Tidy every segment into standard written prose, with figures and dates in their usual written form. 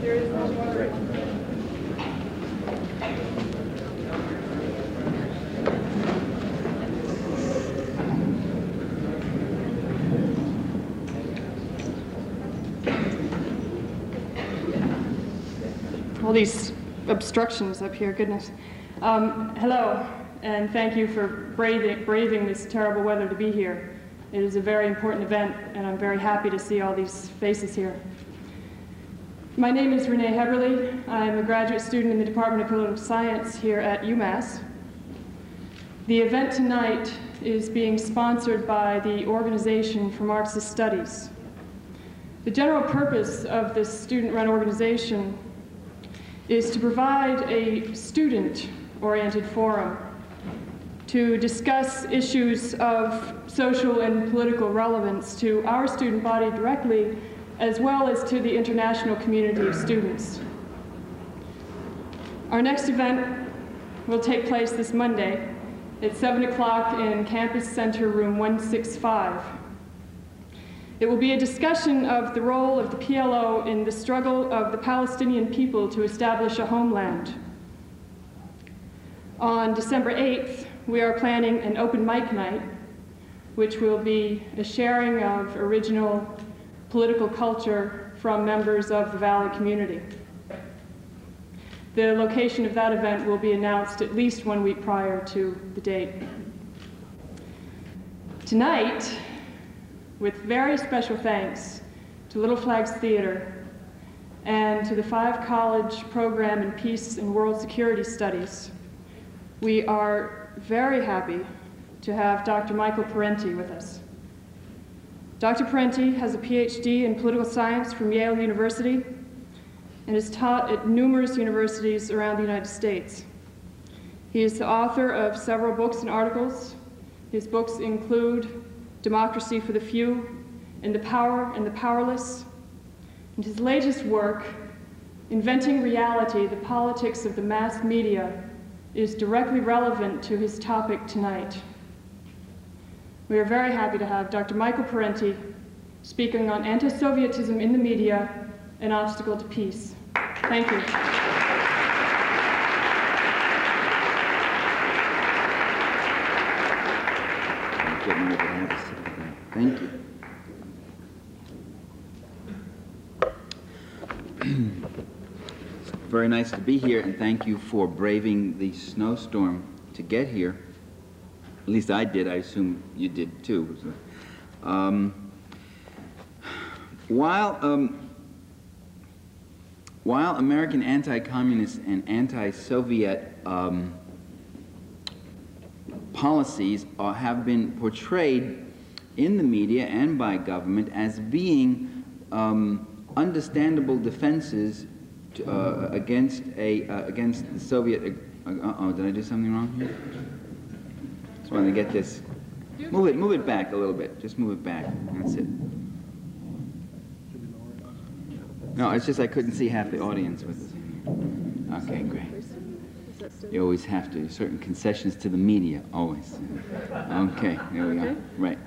There is no water. All these obstructions up here, goodness. Hello, and thank you for braving this terrible weather to be here. It is a very important event, and I'm very happy to see all these faces here. My name is Renee Heberly. I'm a graduate student in the Department of Political Science here at UMass. The event tonight is being sponsored by the Organization for Marxist Studies. The general purpose of this student-run organization is to provide a student-oriented forum to discuss issues of social and political relevance to our student body directly, as well as to the international community of students. Our next event will take place this Monday at 7 o'clock in Campus Center, room 165. It will be a discussion of the role of the PLO in the struggle of the Palestinian people to establish a homeland. On December 8th, we are planning an open mic night, which will be a sharing of original political culture from members of the Valley community. The location of that event will be announced at least 1 week prior to the date. Tonight, with very special thanks to Little Flags Theater and to the 5 College Program in Peace and World Security Studies, we are very happy to have Dr. Michael Parenti with us. Dr. Parenti has a PhD in political science from Yale University and is taught at numerous universities around the United States. He is the author of several books and articles. His books include Democracy for the Few, and The Power and the Powerless. And his latest work, Inventing Reality, the Politics of the Mass Media, is directly relevant to his topic tonight. We are very happy to have Dr. Michael Parenti speaking on anti-Sovietism in the media, an obstacle to peace. Thank you. Thank you. It's very nice to be here, and thank you for braving the snowstorm to get here. At least I did. I assume you did too. While American anti-communist and anti-Soviet policies have been portrayed in the media and by government as being understandable defenses against the Soviet. Did I do something wrong here? Just want to get this. Move it back a little bit. Just move it back. That's it. No, it's just I couldn't see half the audience with us. Okay, great. You always have to. Certain concessions to the media, always. Okay, there we go. Right.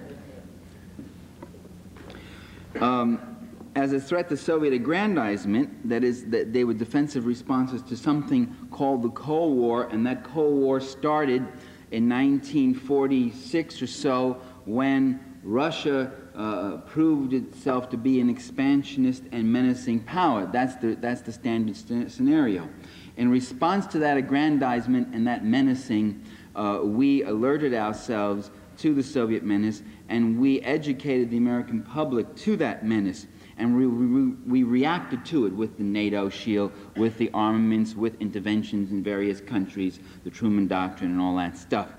As a threat to Soviet aggrandizement, that is, that they were defensive responses to something called the Cold War, and that Cold War started in 1946 or so when Russia proved itself to be an expansionist and menacing power. That's the standard scenario. In response to that aggrandizement and that menacing, we alerted ourselves to the Soviet menace, and we educated the American public to that menace, and we reacted to it with the NATO shield, with the armaments, with interventions in various countries, the Truman Doctrine and all that stuff.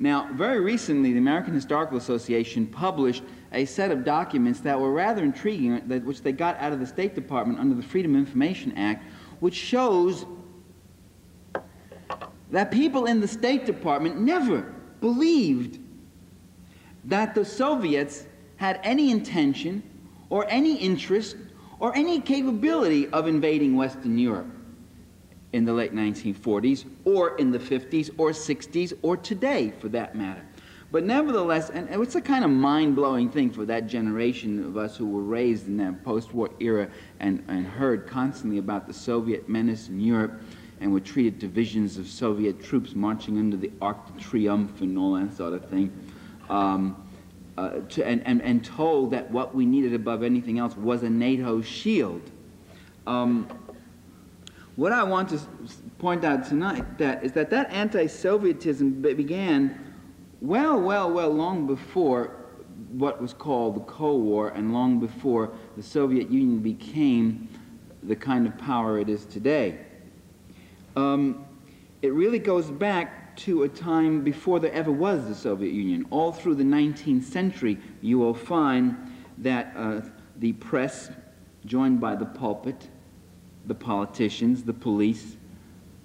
Now, very recently, the American Historical Association published a set of documents that were rather intriguing, which they got out of the State Department under the Freedom of Information Act, which shows that people in the State Department never believed that the Soviets had any intention or any interest or any capability of invading Western Europe in the late 1940s or in the 50s or 60s or today, for that matter. But nevertheless, and it's a kind of mind-blowing thing for that generation of us who were raised in that post-war era and heard constantly about the Soviet menace in Europe and were treated to visions of Soviet troops marching under the Arc de Triomphe and all that sort of thing, and told that what we needed above anything else was a NATO shield. What I want to point out tonight is that anti-Sovietism began well long before what was called the Cold War and long before the Soviet Union became the kind of power it is today. It really goes back to a time before there ever was the Soviet Union. All through the 19th century, you will find that the press, joined by the pulpit, the politicians, the police,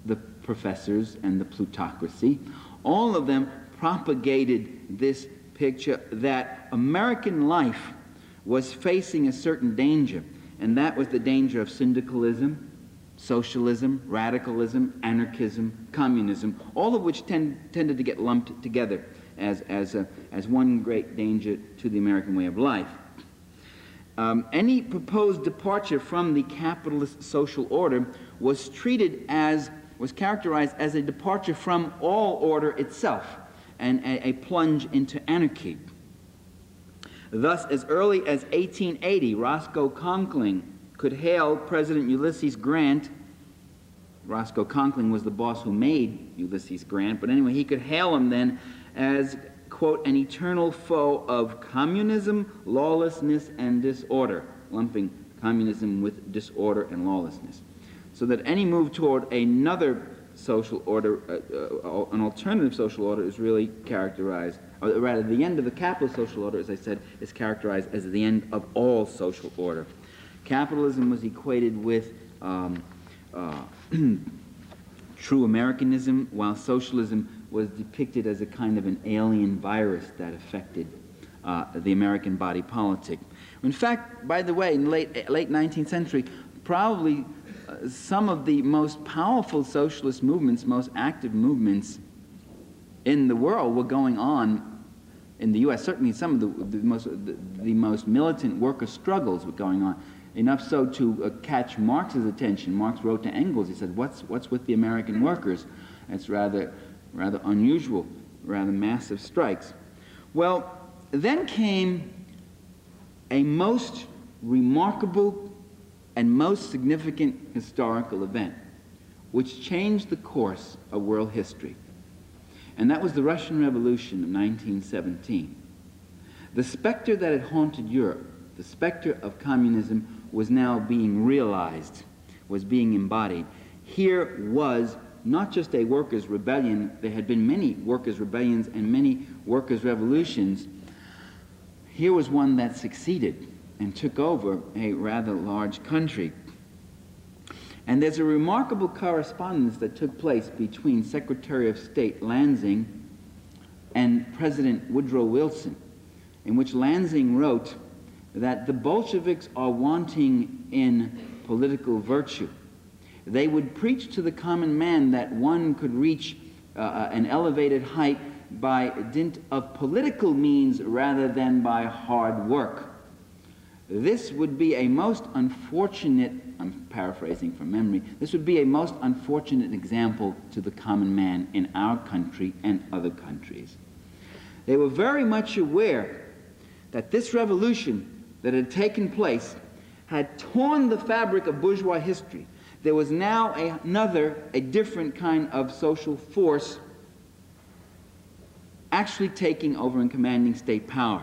the professors, and the plutocracy, all of them propagated this picture that American life was facing a certain danger, and that was the danger of syndicalism, socialism, radicalism, anarchism, communism, all of which tended to get lumped together as one great danger to the American way of life. Any proposed departure from the capitalist social order was characterized as a departure from all order itself, and a plunge into anarchy. Thus, as early as 1880, Roscoe Conkling could hail President Ulysses Grant. Roscoe Conkling was the boss who made Ulysses Grant, but anyway, he could hail him then as, quote, an eternal foe of communism, lawlessness, and disorder, lumping communism with disorder and lawlessness. So that any move toward another social order, an alternative social order, is really characterized, or rather the end of the capitalist social order, as I said, is characterized as the end of all social order. Capitalism was equated with true Americanism, while socialism was depicted as a kind of an alien virus that affected the American body politic. In fact, by the way, in the late 19th century, probably some of the most powerful socialist movements, most active movements in the world were going on in the U.S. Certainly some of the most militant worker struggles were going on, enough so to catch Marx's attention. Marx wrote to Engels, he said, what's with the American workers? It's rather unusual, rather massive strikes. Well, then came a most remarkable and most significant historical event, which changed the course of world history. And that was the Russian Revolution of 1917. The specter that had haunted Europe, the specter of communism, was now being realized, was being embodied. Here was not just a workers' rebellion, there had been many workers' rebellions and many workers' revolutions. Here was one that succeeded and took over a rather large country. And there's a remarkable correspondence that took place between Secretary of State Lansing and President Woodrow Wilson, in which Lansing wrote that the Bolsheviks are wanting in political virtue. They would preach to the common man that one could reach an elevated height by dint of political means rather than by hard work. This would be a most unfortunate, I'm paraphrasing from memory, this would be a most unfortunate example to the common man in our country and other countries. They were very much aware that this revolution that had taken place had torn the fabric of bourgeois history. There was now a different kind of social force actually taking over and commanding state power.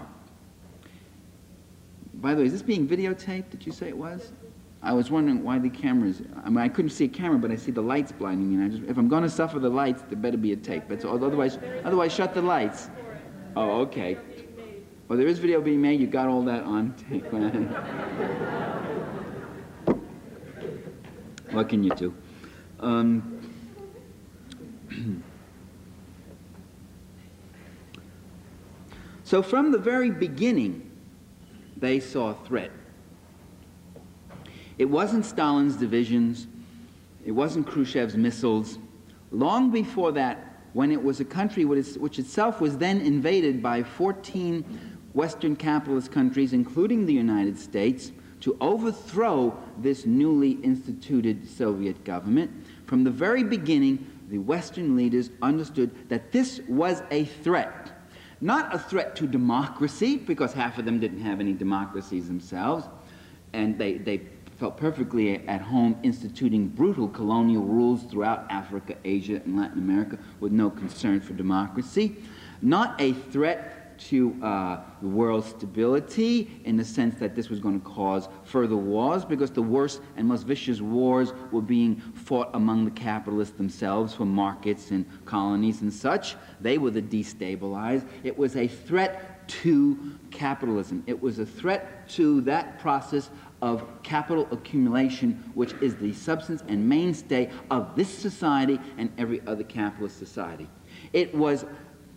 By the way, is this being videotaped? Did you say it was? I was wondering why the cameras, I mean, I couldn't see a camera, but I see the lights blinding me. And if I'm going to suffer the lights, there better be a tape. But otherwise, shut the lights. Oh, okay. Well, there is video being made. You got all that on tape. What can you do? So from the very beginning, they saw a threat. It wasn't Stalin's divisions. It wasn't Khrushchev's missiles. Long before that, when it was a country which itself was then invaded by 14 Western capitalist countries, including the United States, to overthrow this newly instituted Soviet government. From the very beginning, the Western leaders understood that this was a threat. Not a threat to democracy, because half of them didn't have any democracies themselves, and they felt perfectly at home instituting brutal colonial rules throughout Africa, Asia, and Latin America with no concern for democracy. Not a threat to the world's stability in the sense that this was going to cause further wars, because the worst and most vicious wars were being fought among the capitalists themselves for markets and colonies and such. They were the destabilized. It was a threat to capitalism. It was a threat to that process of capital accumulation, which is the substance and mainstay of this society and every other capitalist society. It was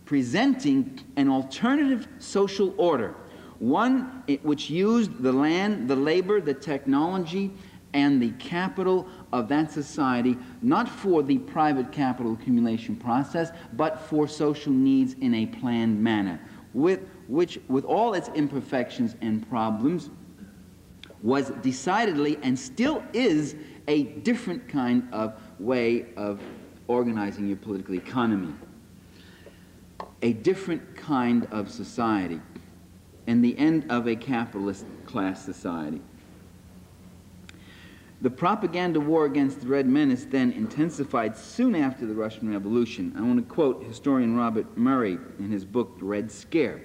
presenting an alternative social order, one which used the land, the labor, the technology, and the capital of that society, not for the private capital accumulation process, but for social needs in a planned manner, with all its imperfections and problems, was decidedly and still is a different kind of way of organizing your political economy. A different kind of society, and the end of a capitalist class society. The propaganda war against the Red Menace then intensified soon after the Russian Revolution. I want to quote historian Robert Murray in his book, The Red Scare.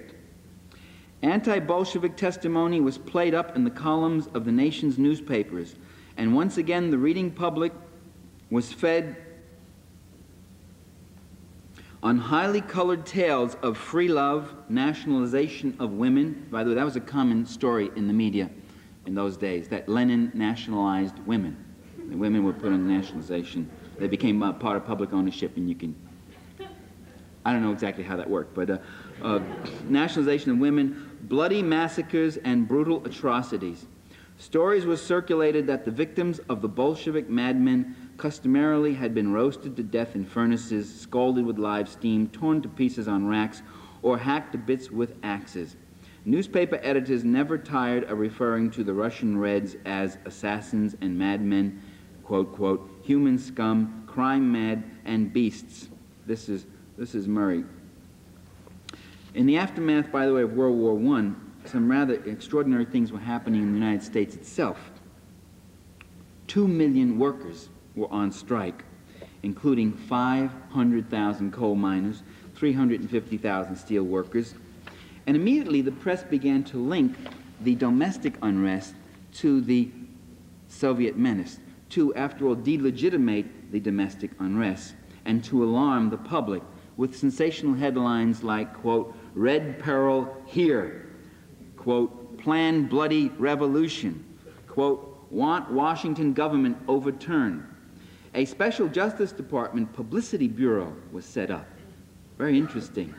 Anti-Bolshevik testimony was played up in the columns of the nation's newspapers, and once again the reading public was fed on highly colored tales of free love, nationalization of women. By the way, that was a common story in the media in those days, that Lenin nationalized women. The women were put on nationalization. They became part of public ownership, and you can, I don't know exactly how that worked, but nationalization of women, bloody massacres, and brutal atrocities. Stories were circulated that the victims of the Bolshevik madmen customarily had been roasted to death in furnaces, scalded with live steam, torn to pieces on racks, or hacked to bits with axes. Newspaper editors never tired of referring to the Russian Reds as assassins and madmen, quote, quote, human scum, crime mad, and beasts. This is Murray. In the aftermath, by the way, of World War I, some rather extraordinary things were happening in the United States itself. 2 million workers were on strike, including 500,000 coal miners, 350,000 steel workers. And immediately the press began to link the domestic unrest to the Soviet menace, to, after all, delegitimate the domestic unrest, and to alarm the public with sensational headlines like, quote, Red Peril here, quote, plan bloody revolution, quote, want Washington government overturned. A special Justice Department publicity bureau was set up. Very interesting.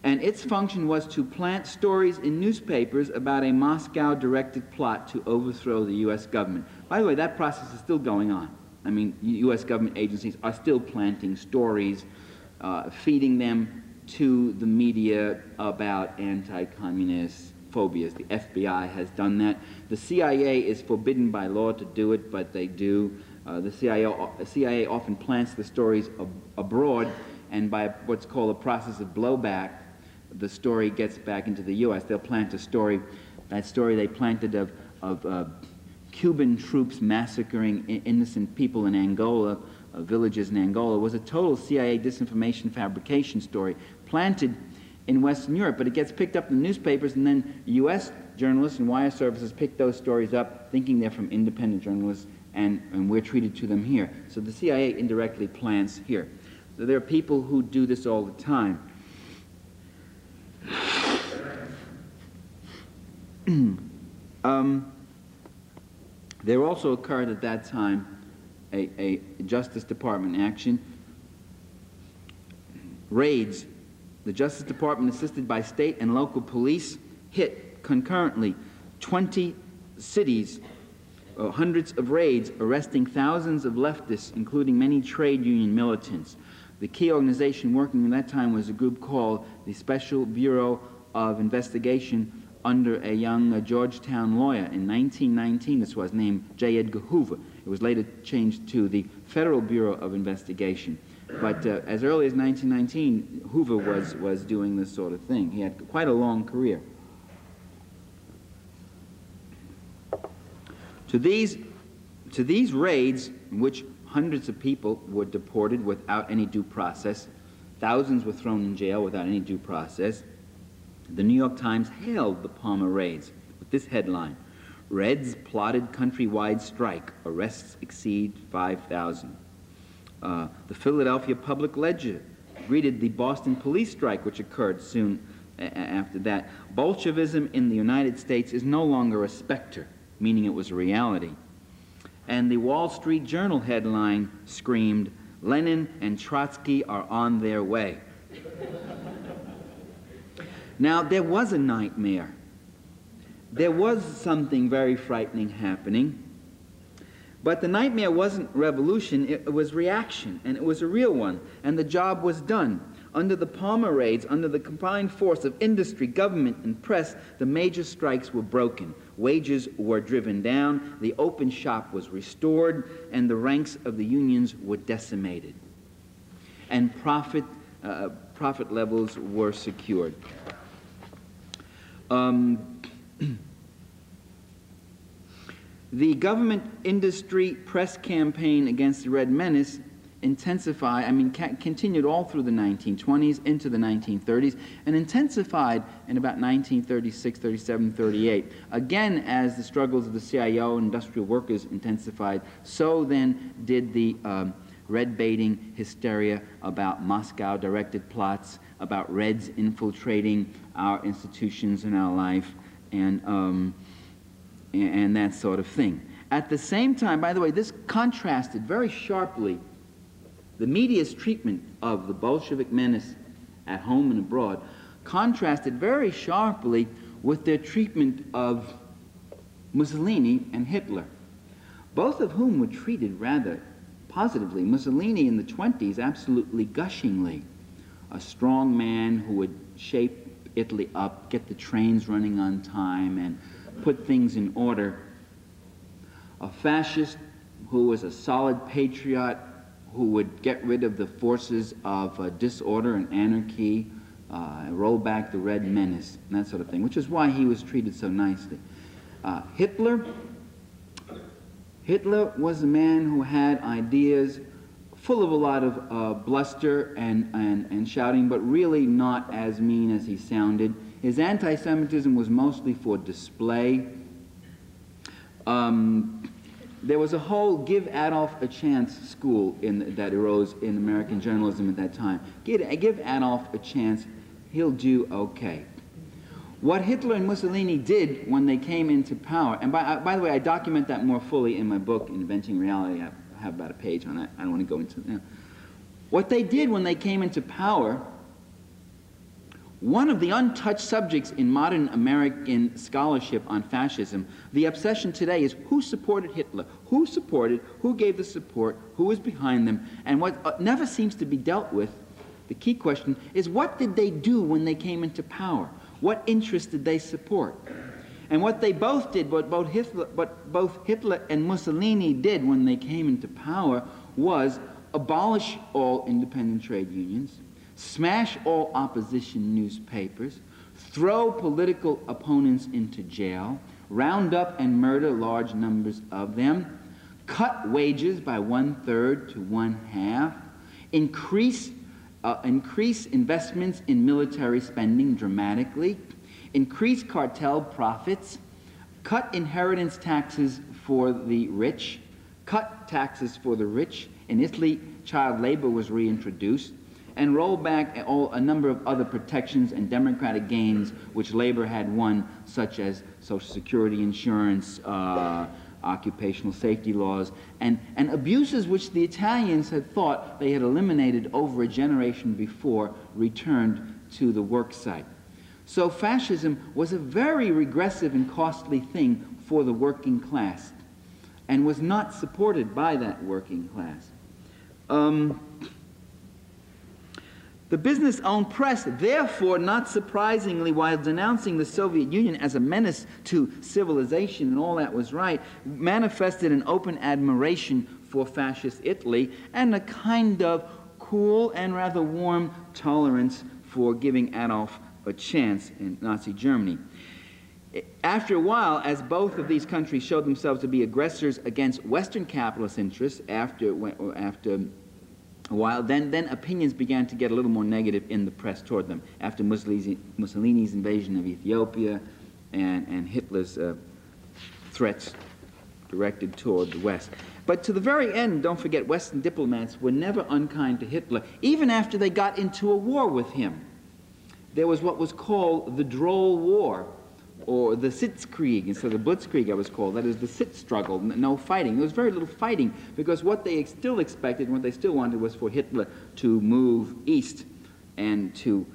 And its function was to plant stories in newspapers about a Moscow-directed plot to overthrow the U.S. government. By the way, that process is still going on. I mean, U.S. government agencies are still planting stories, feeding them to the media about anti-communist phobias. The FBI has done that. The CIA is forbidden by law to do it, but they do. The CIA often plants the stories abroad, and by what's called a process of blowback, the story gets back into the U.S. They'll plant a story, that story they planted of Cuban troops massacring innocent people in Angola, villages in Angola, was a total CIA disinformation fabrication story planted in Western Europe, but it gets picked up in the newspapers, and then U.S. journalists and wire services pick those stories up, thinking they're from independent journalists, and we're treated to them here. So the CIA indirectly plants here. So there are people who do this all the time. There also occurred at that time a Justice Department action. Raids. The Justice Department, assisted by state and local police, hit concurrently 20 cities, hundreds of raids, arresting thousands of leftists, including many trade union militants. The key organization working at that time was a group called the Special Bureau of Investigation under a young Georgetown lawyer. In 1919, this was named J. Edgar Hoover. It was later changed to the Federal Bureau of Investigation. But as early as 1919, Hoover was doing this sort of thing. He had quite a long career. To these raids, in which hundreds of people were deported without any due process, thousands were thrown in jail without any due process, the New York Times hailed the Palmer raids with this headline: "Reds plotted countrywide strike. Arrests exceed 5,000. The Philadelphia Public Ledger greeted the Boston police strike, which occurred soon after that. Bolshevism in the United States is no longer a specter, meaning it was a reality. And the Wall Street Journal headline screamed, "Lenin and Trotsky are on their way." Now, there was a nightmare. There was something very frightening happening. But the nightmare wasn't revolution, it was reaction, and it was a real one. And the job was done. Under the Palmer raids, under the combined force of industry, government, and press, the major strikes were broken. Wages were driven down, the open shop was restored, and the ranks of the unions were decimated. And profit levels were secured. The government industry press campaign against the Red Menace continued all through the 1920s into the 1930s and intensified in about 1936, 37, 38. Again, as the struggles of the CIO and industrial workers intensified, so then did the red baiting hysteria about Moscow-directed plots, about Reds infiltrating our institutions and our life, and that sort of thing. At the same time, by the way, this contrasted very sharply the media's treatment of the Bolshevik menace at home and abroad, contrasted very sharply with their treatment of Mussolini and Hitler, both of whom were treated rather positively. Mussolini in the 20s absolutely gushingly, a strong man who would shape Italy up, get the trains running on time, and put things in order. A fascist who was a solid patriot, who would get rid of the forces of disorder and anarchy, roll back the Red Menace, and that sort of thing, which is why he was treated so nicely. Hitler was a man who had ideas full of a lot of bluster and shouting, but really not as mean as he sounded. His anti-Semitism was mostly for display. There was a whole give Adolf a chance school that arose in American journalism at that time. Give Adolf a chance, he'll do okay. What Hitler and Mussolini did when they came into power, and by the way, I document that more fully in my book, Inventing Reality. I have about a page on that. I don't want to go into it now. What they did when they came into power, one of the untouched subjects in modern American scholarship on fascism, the obsession today is who supported Hitler, who gave the support, who was behind them, and what never seems to be dealt with, the key question, is what did they do when they came into power? What interests did they support? And what they both did, what both Hitler and Mussolini did when they came into power, was abolish all independent trade unions, smash all opposition newspapers, throw political opponents into jail, round up and murder large numbers of them, cut wages by 1/3 to 1/2, increase investments in military spending dramatically, increase cartel profits, cut inheritance taxes for the rich, cut taxes for the rich. In Italy, child labor was reintroduced, and roll back a number of other protections and democratic gains which labor had won, such as Social Security insurance, occupational safety laws, and abuses which the Italians had thought they had eliminated over a generation before returned to the work site. So fascism was a very regressive and costly thing for the working class and was not supported by that working class. The business-owned press, therefore, not surprisingly, while denouncing the Soviet Union as a menace to civilization and all that was right, manifested an open admiration for fascist Italy and a kind of cool and rather warm tolerance for giving Adolf a chance in Nazi Germany. After a while, as both of these countries showed themselves to be aggressors against Western capitalist interests, after a while, then opinions began to get a little more negative in the press toward them, after Mussolini's invasion of Ethiopia and Hitler's threats directed toward the West. But to the very end, don't forget, Western diplomats were never unkind to Hitler, even after they got into a war with him. There was what was called the Droll War, or the Sitzkrieg, instead of the Blitzkrieg it was called. That is the Sitz struggle, no fighting. There was very little fighting, because what they still expected, what they still wanted, was for Hitler to move east and to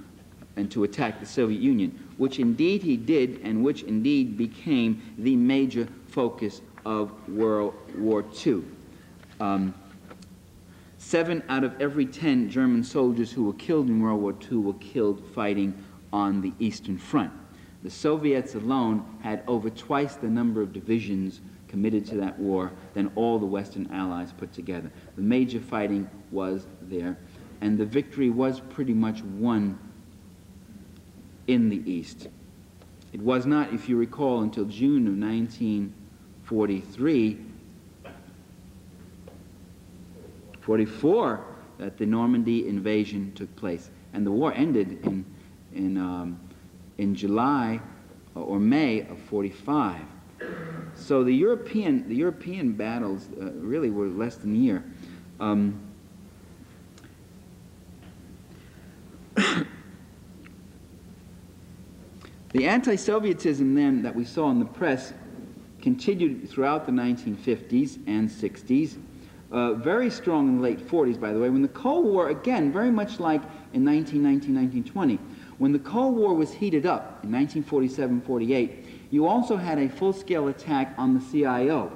attack the Soviet Union, which indeed he did, and which indeed became the major focus of World War II. 7 out of every 10 German soldiers who were killed in World War II were killed fighting on the Eastern Front. The Soviets alone had over twice the number of divisions committed to that war than all the Western Allies put together. The major fighting was there, and the victory was pretty much won in the East. It was not, if you recall, until June of 1944 that the Normandy invasion took place, and the war ended in July or May of 45. So the European battles really were less than a year. The anti-Sovietism then that we saw in the press continued throughout the 1950s and 60s, very strong in the late 40s, by the way, when the Cold War, again, very much like in 1919, 1920, when the Cold War was heated up in 1947-48, you also had a full-scale attack on the CIO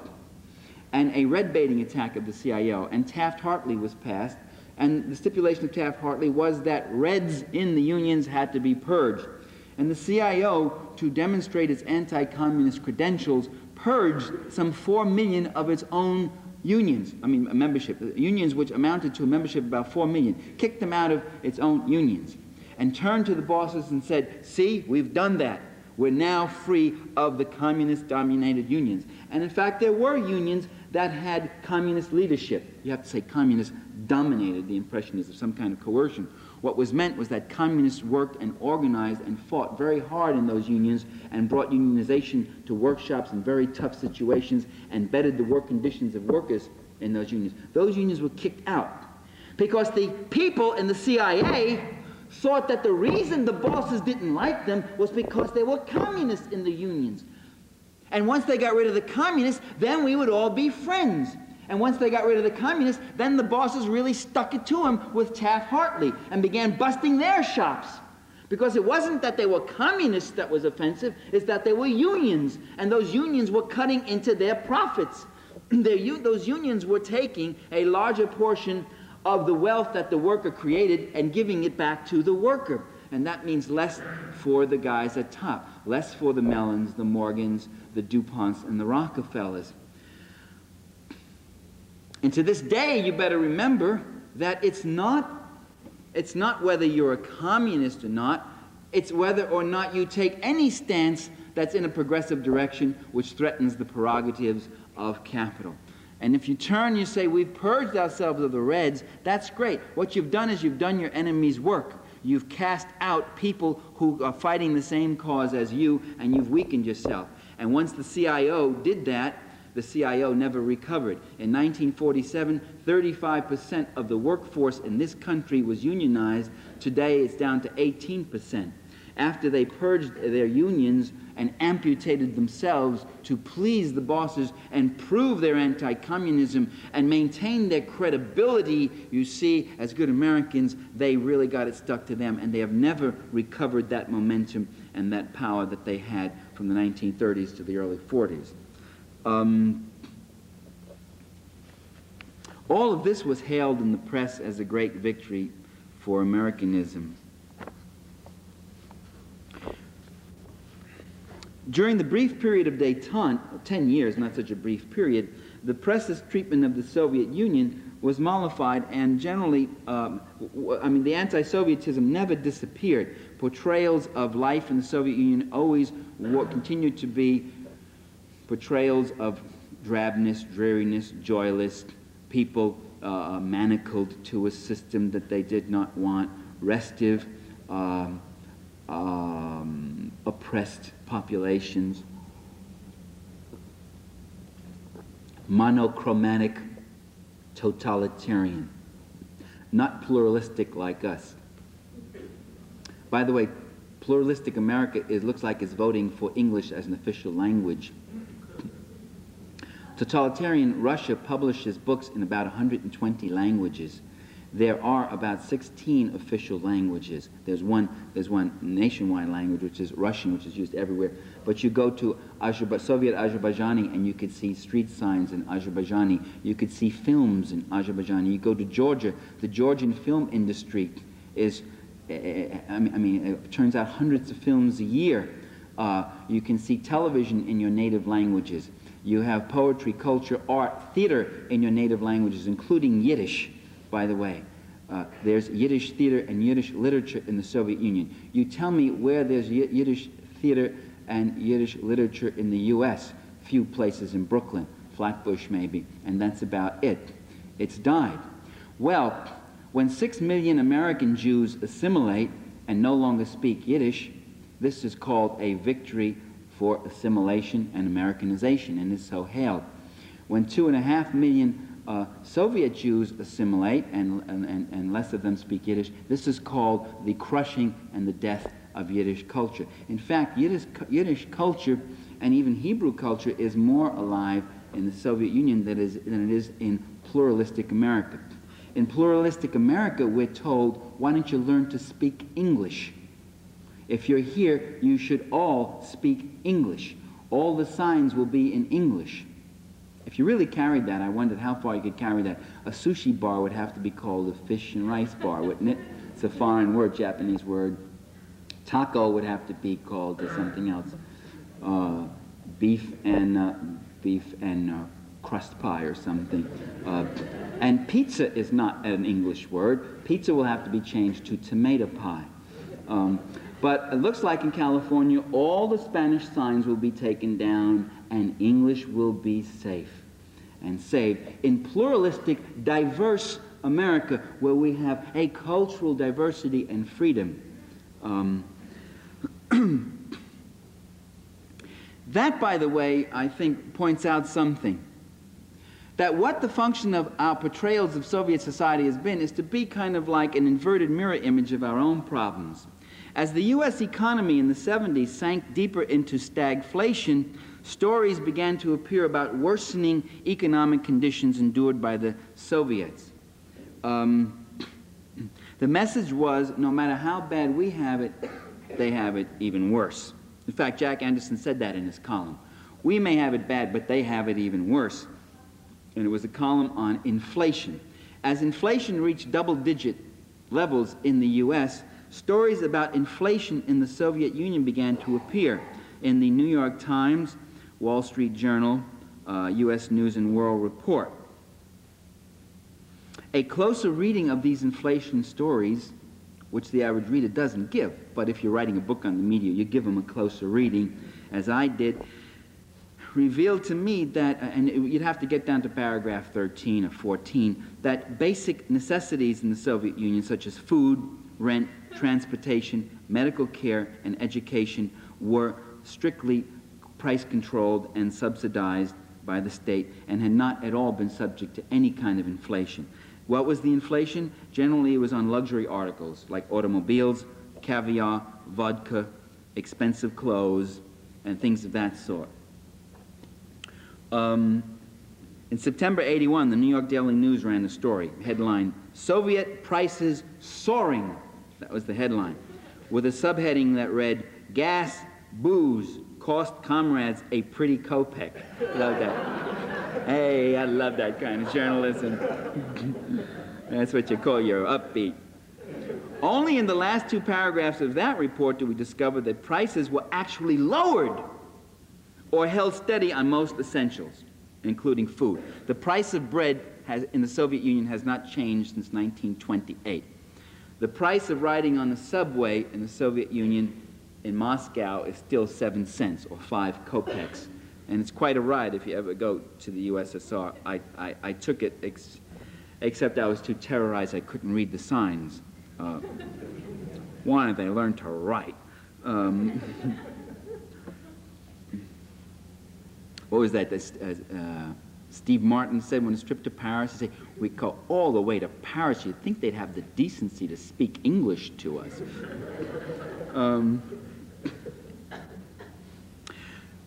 and a red-baiting attack of the CIO, and Taft-Hartley was passed, and the stipulation of Taft-Hartley was that Reds in the unions had to be purged. And the CIO, to demonstrate its anti-communist credentials, purged some 4 million of its own unions, membership, unions which amounted to a membership of about 4 million, kicked them out of its own unions, and turned to the bosses and said, see, we've done that. We're now free of the communist-dominated unions. And in fact, there were unions that had communist leadership. You have to say communist-dominated. The impression is of some kind of coercion. What was meant was that communists worked and organized and fought very hard in those unions and brought unionization to workshops in very tough situations and bettered the work conditions of workers in those unions. Those unions were kicked out because the people in the CIA thought that the reason the bosses didn't like them was because they were communists in the unions. And once they got rid of the communists, then we would all be friends. And once they got rid of the communists, then the bosses really stuck it to them with Taft-Hartley and began busting their shops. Because it wasn't that they were communists that was offensive, it's that they were unions. And those unions were cutting into their profits. Those unions were taking a larger portion of the wealth that the worker created and giving it back to the worker. And that means less for the guys at top, less for the Mellons, the Morgans, the DuPonts, and the Rockefellers. And to this day, you better remember that it's not whether you're a communist or not, it's whether or not you take any stance that's in a progressive direction which threatens the prerogatives of capital. And if you turn, you say, we've purged ourselves of the Reds, that's great. What you've done is you've done your enemy's work. You've cast out people who are fighting the same cause as you, and you've weakened yourself. And once the CIO did that, the CIO never recovered. In 1947, 35% of the workforce in this country was unionized. Today, it's down to 18%. After they purged their unions and amputated themselves to please the bosses and prove their anti-communism and maintain their credibility, you see, as good Americans, they really got it stuck to them, and they have never recovered that momentum and that power that they had from the 1930s to the early 40s. All of this was hailed in the press as a great victory for Americanism. During the brief period of détente, 10 years, not such a brief period, the press's treatment of the Soviet Union was mollified, and generally, the anti-Sovietism never disappeared. Portrayals of life in the Soviet Union always continued to be portrayals of drabness, dreariness, joyless, people manacled to a system that they did not want, restive, oppressed populations, monochromatic, totalitarian, not pluralistic like us. By the way, pluralistic America looks like it's voting for English as an official language. Totalitarian Russia publishes books in about 120 languages. There are about 16 official languages. There's one nationwide language, which is Russian, which is used everywhere. But you go to Soviet Azerbaijani, and you could see street signs in Azerbaijani. You could see films in Azerbaijani. You go to Georgia. The Georgian film industry is, it turns out hundreds of films a year. You can see television in your native languages. You have poetry, culture, art, theater in your native languages, including Yiddish. By the way, there's Yiddish theater and Yiddish literature in the Soviet Union. You tell me where there's Yiddish theater and Yiddish literature in the U.S. Few places in Brooklyn, Flatbush maybe, and that's about it. It's died. Well, when 6 million American Jews assimilate and no longer speak Yiddish, this is called a victory for assimilation and Americanization, and is so hailed. When 2.5 million Soviet Jews assimilate and less of them speak Yiddish, this is called the crushing and the death of Yiddish culture. In fact, Yiddish culture and even Hebrew culture is more alive in the Soviet Union than it is in pluralistic America. In pluralistic America, we're told, why don't you learn to speak English? If you're here, you should all speak English. All the signs will be in English. If you really carried that, I wondered how far you could carry that. A sushi bar would have to be called a fish and rice bar, wouldn't it? It's a foreign word, Japanese word. Taco would have to be called something else. Beef and crust pie or something. And pizza is not an English word. Pizza will have to be changed to tomato pie. But it looks like in California, all the Spanish signs will be taken down and English will be safe and saved. In pluralistic, diverse America, where we have a cultural diversity and freedom. That, by the way, I think points out something. That what the function of our portrayals of Soviet society has been is to be kind of like an inverted mirror image of our own problems. As the U.S. economy in the 70s sank deeper into stagflation, stories began to appear about worsening economic conditions endured by the Soviets. The message was, no matter how bad we have it, they have it even worse. In fact, Jack Anderson said that in his column. We may have it bad, but they have it even worse. And it was a column on inflation. As inflation reached double-digit levels in the U.S., stories about inflation in the Soviet Union began to appear in the New York Times, Wall Street Journal, U.S. News and World Report. A closer reading of these inflation stories, which the average reader doesn't give, but if you're writing a book on the media, you give them a closer reading, as I did, revealed to me that, and you'd have to get down to paragraph 13 or 14, that basic necessities in the Soviet Union, such as food, rent, transportation, medical care, and education, were strictly price-controlled and subsidized by the state and had not at all been subject to any kind of inflation. What was the inflation? Generally, it was on luxury articles like automobiles, caviar, vodka, expensive clothes, and things of that sort. In September '81, the New York Daily News ran a story, headline, "Soviet Prices Soaring." That was the headline, with a subheading that read, "Gas, booze, cost comrades a pretty kopeck." Love that. Hey, I love that kind of journalism. That's what you call your upbeat. Only in the last 2 paragraphs of that report do we discover that prices were actually lowered or held steady on most essentials, including food. The price of bread in the Soviet Union has not changed since 1928. The price of riding on the subway in the Soviet Union in Moscow is still 7 cents or 5 kopecks. And it's quite a ride if you ever go to the USSR. I took it, except I was too terrorized I couldn't read the signs. One, they learned to write. What was that? Steve Martin said on his trip to Paris, he said, "We go all the way to Paris. You'd think they'd have the decency to speak English to us."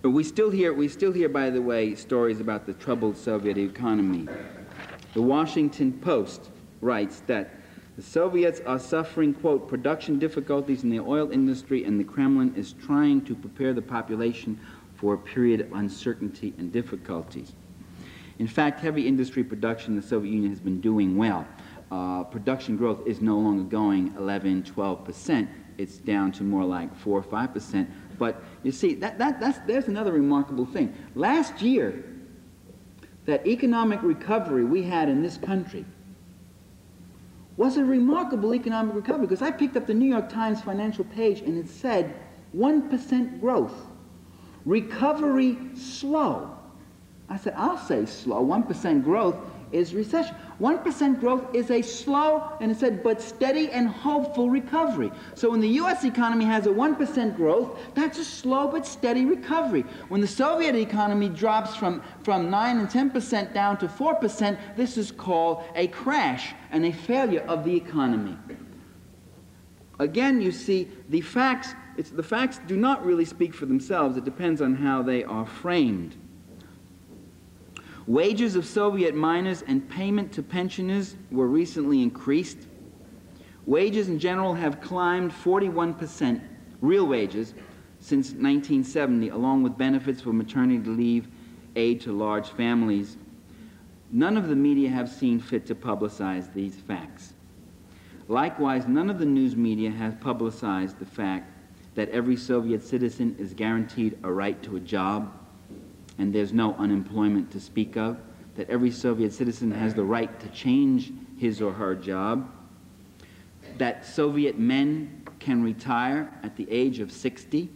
But we still hear, by the way, stories about the troubled Soviet economy. The Washington Post writes that the Soviets are suffering, quote, production difficulties in the oil industry, and the Kremlin is trying to prepare the population for a period of uncertainty and difficulties. In fact, heavy industry production in the Soviet Union has been doing well. Production growth is no longer going 11, 12%. It's down to more like 4 or 5%. But you see, there's another remarkable thing. Last year, that economic recovery we had in this country was a remarkable economic recovery, because I picked up the New York Times financial page and it said 1% growth. Recovery slow. I said, I'll say slow. 1% growth is recession. 1% growth is a slow, and it said, but steady and hopeful recovery. So when the U.S. economy has a 1% growth, that's a slow but steady recovery. When the Soviet economy drops from 9 and 10% down to 4%, this is called a crash and a failure of the economy. Again, you see, the facts do not really speak for themselves. It depends on how they are framed. Wages of Soviet miners and payment to pensioners were recently increased. Wages in general have climbed 41%, real wages, since 1970, along with benefits for maternity leave, aid to large families. None of the media have seen fit to publicize these facts. Likewise, none of the news media has publicized the fact that every Soviet citizen is guaranteed a right to a job, and there's no unemployment to speak of, that every Soviet citizen has the right to change his or her job, that Soviet men can retire at the age of 60,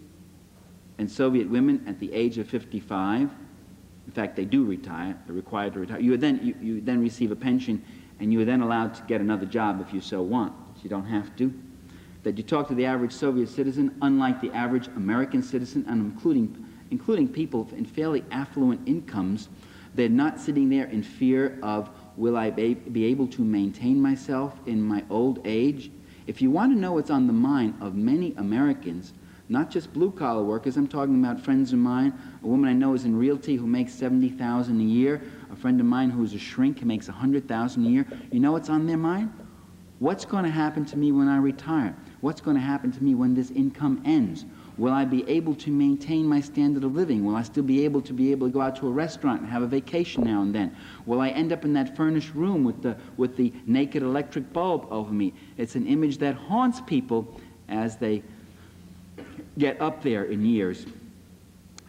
and Soviet women at the age of 55. In fact, they do retire. They're required to retire. You then receive a pension, and you are then allowed to get another job if you so want. You don't have to. That you talk to the average Soviet citizen, unlike the average American citizen, and including people in fairly affluent incomes, they're not sitting there in fear of, will I be able to maintain myself in my old age? If you want to know what's on the mind of many Americans, not just blue-collar workers, I'm talking about friends of mine, a woman I know is in realty who makes $70,000 a year, a friend of mine who's a shrink who makes $100,000 a year. You know what's on their mind? What's going to happen to me when I retire? What's going to happen to me when this income ends? Will I be able to maintain my standard of living? Will I still be able to go out to a restaurant and have a vacation now and then? Will I end up in that furnished room with the naked electric bulb over me? It's an image that haunts people as they get up there in years.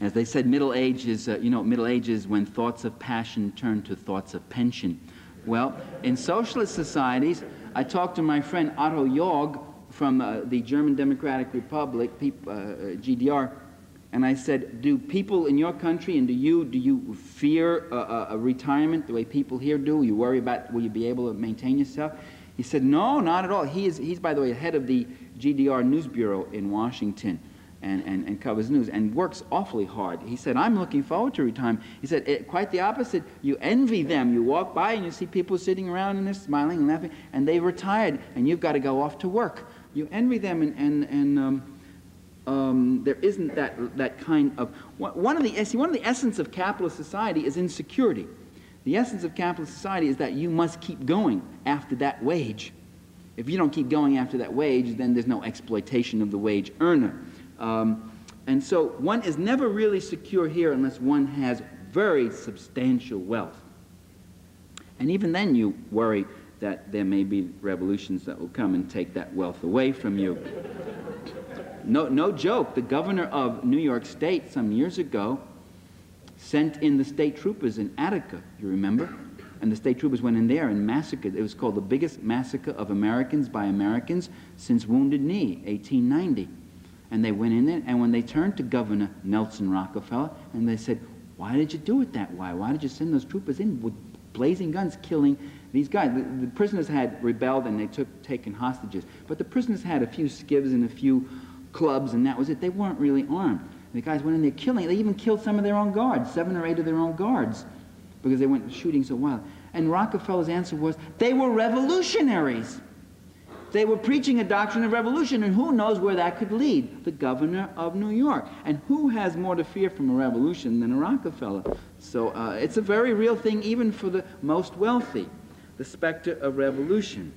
As they said, middle age is when thoughts of passion turn to thoughts of pension. Well, in socialist societies, I talked to my friend Otto Jorg from the German Democratic Republic, GDR, and I said, do people in your country and do you fear a retirement the way people here do? You worry about, will you be able to maintain yourself? He said, no, not at all. He's by the way, head of the GDR News Bureau in Washington and covers news and works awfully hard. He said, I'm looking forward to retirement. He said, quite the opposite. You envy them. You walk by and you see people sitting around and they're smiling and laughing, and they retired, and you've got to go off to work. You envy them, and there isn't that kind of one of the essence of capitalist society is insecurity. The essence of capitalist society is that you must keep going after that wage. If you don't keep going after that wage, then there's no exploitation of the wage earner. And so one is never really secure here unless one has very substantial wealth. And even then you worry that there may be revolutions that will come and take that wealth away from you. No joke, the governor of New York State some years ago sent in the state troopers in Attica, you remember? And the state troopers went in there and massacred. It was called the biggest massacre of Americans by Americans since Wounded Knee, 1890. And they went in there, and when they turned to Governor Nelson Rockefeller, and they said, why did you do it that way? Why did you send those troopers in with blazing guns killing these guys? The prisoners had rebelled and they taken hostages. But the prisoners had a few skivs and a few clubs, and that was it. They weren't really armed. The guys went in there killing. They even killed some of their own guards, 7 or 8 of their own guards, because they went shooting so wild. And Rockefeller's answer was, they were revolutionaries. They were preaching a doctrine of revolution, and who knows where that could lead? The governor of New York. And who has more to fear from a revolution than a Rockefeller? So it's a very real thing even for the most wealthy, the specter of revolution.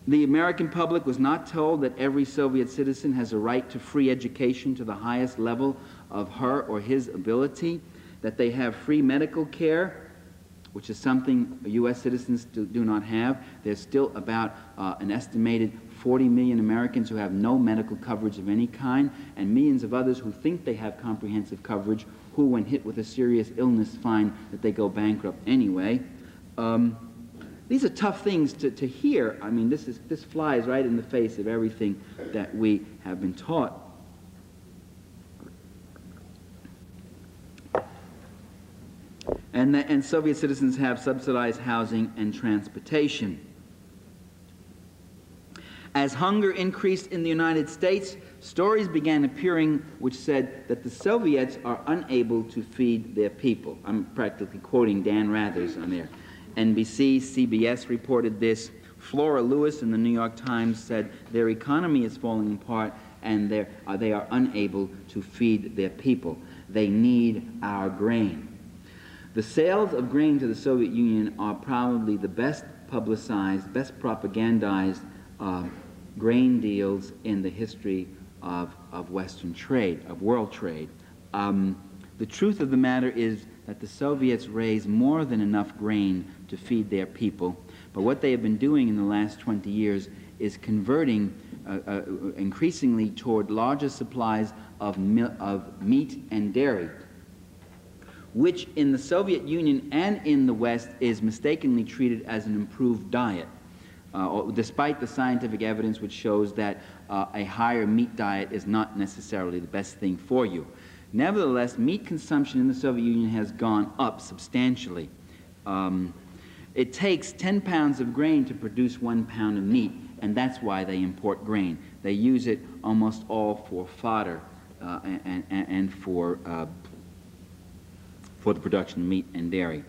The American public was not told that every Soviet citizen has a right to free education to the highest level of her or his ability, that they have free medical care, which is something U.S. citizens do not have. There's still about an estimated 40 million Americans who have no medical coverage of any kind, and millions of others who think they have comprehensive coverage, who, when hit with a serious illness, find that they go bankrupt anyway. These are tough things to hear. I mean, this flies right in the face of everything that we have been taught. And Soviet citizens have subsidized housing and transportation. As hunger increased in the United States, stories began appearing which said that the Soviets are unable to feed their people. I'm practically quoting Dan Rathers on there. NBC, CBS reported this. Flora Lewis in the New York Times said their economy is falling apart and they are unable to feed their people. They need our grain. The sales of grain to the Soviet Union are probably the best publicized, best propagandized grain deals in the history of Western trade, of world trade. The truth of the matter is that the Soviets raise more than enough grain to feed their people, but what they have been doing in the last 20 years is converting increasingly toward larger supplies of meat and dairy, which in the Soviet Union and in the West is mistakenly treated as an improved diet, despite the scientific evidence which shows that a higher meat diet is not necessarily the best thing for you. Nevertheless, meat consumption in the Soviet Union has gone up substantially. It takes 10 pounds of grain to produce 1 pound of meat, and that's why they import grain. They use it almost all for fodder and for the production of meat and dairy.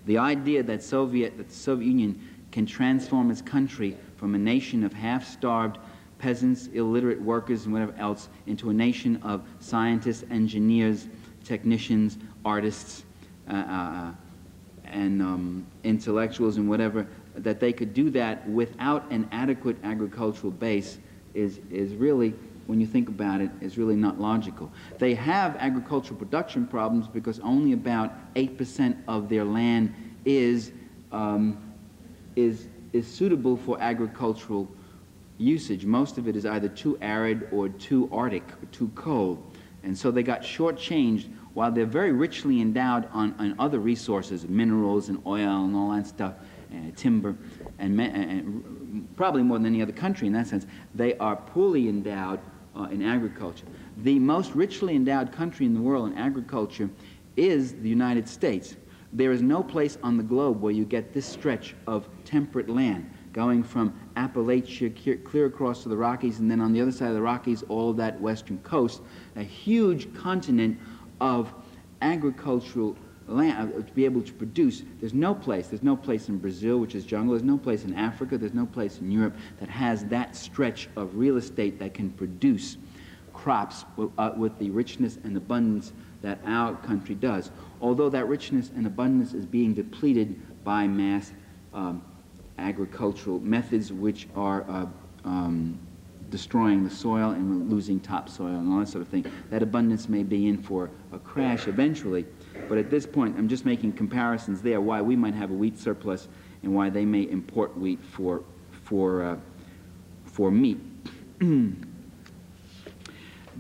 The idea that the Soviet Union can transform its country from a nation of half-starved peasants, illiterate workers, and whatever else, into a nation of scientists, engineers, technicians, artists, and intellectuals and whatever, that they could do that without an adequate agricultural base is really, when you think about it, is really not logical. They have agricultural production problems because only about 8% of their land is suitable for agricultural usage. Most of it is either too arid or too Arctic or too cold. And so they got shortchanged while they're very richly endowed on other resources, minerals and oil and all that stuff, and timber, and probably more than any other country in that sense. They are poorly endowed in agriculture. The most richly endowed country in the world in agriculture is the United States. There is no place on the globe where you get this stretch of temperate land, going from Appalachia clear across to the Rockies, and then on the other side of the Rockies, all of that western coast, a huge continent of agricultural land to be able to produce. There's no place in Brazil, which is jungle, there's no place in Africa, there's no place in Europe that has that stretch of real estate that can produce crops with the richness and abundance that our country does. Although that richness and abundance is being depleted by mass agricultural methods which are destroying the soil and losing topsoil and all that sort of thing. That abundance may be in for a crash eventually. But at this point, I'm just making comparisons there, why we might have a wheat surplus and why they may import wheat for meat.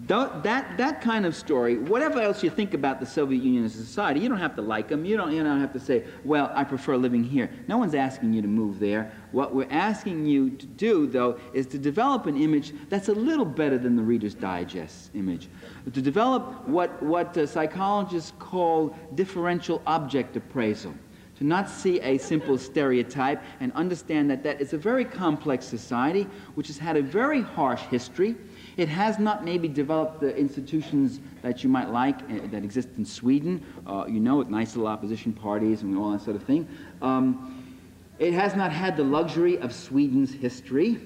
That kind of story, whatever else you think about the Soviet Union as a society, you don't have to like them. You don't have to say, well, I prefer living here. No one's asking you to move there. What we're asking you to do, though, is to develop an image that's a little better than the Reader's Digest image. To develop what psychologists call differential object appraisal. To not see a simple stereotype and understand that it's a very complex society which has had a very harsh history. It has not maybe developed the institutions that you might like that exist in Sweden, with nice little opposition parties and all that sort of thing. It has not had the luxury of Sweden's history,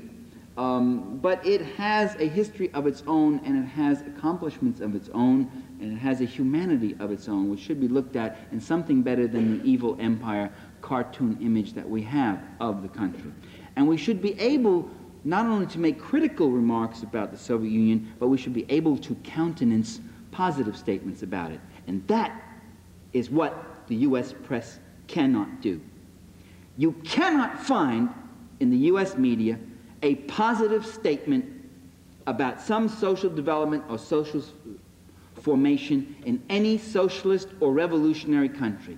but it has a history of its own, and it has accomplishments of its own, and it has a humanity of its own, which should be looked at in something better than the evil empire cartoon image that we have of the country. And we should be able not only to make critical remarks about the Soviet Union, but we should be able to countenance positive statements about it. And that is what the U.S. press cannot do. You cannot find in the U.S. media a positive statement about some social development or social formation in any socialist or revolutionary country.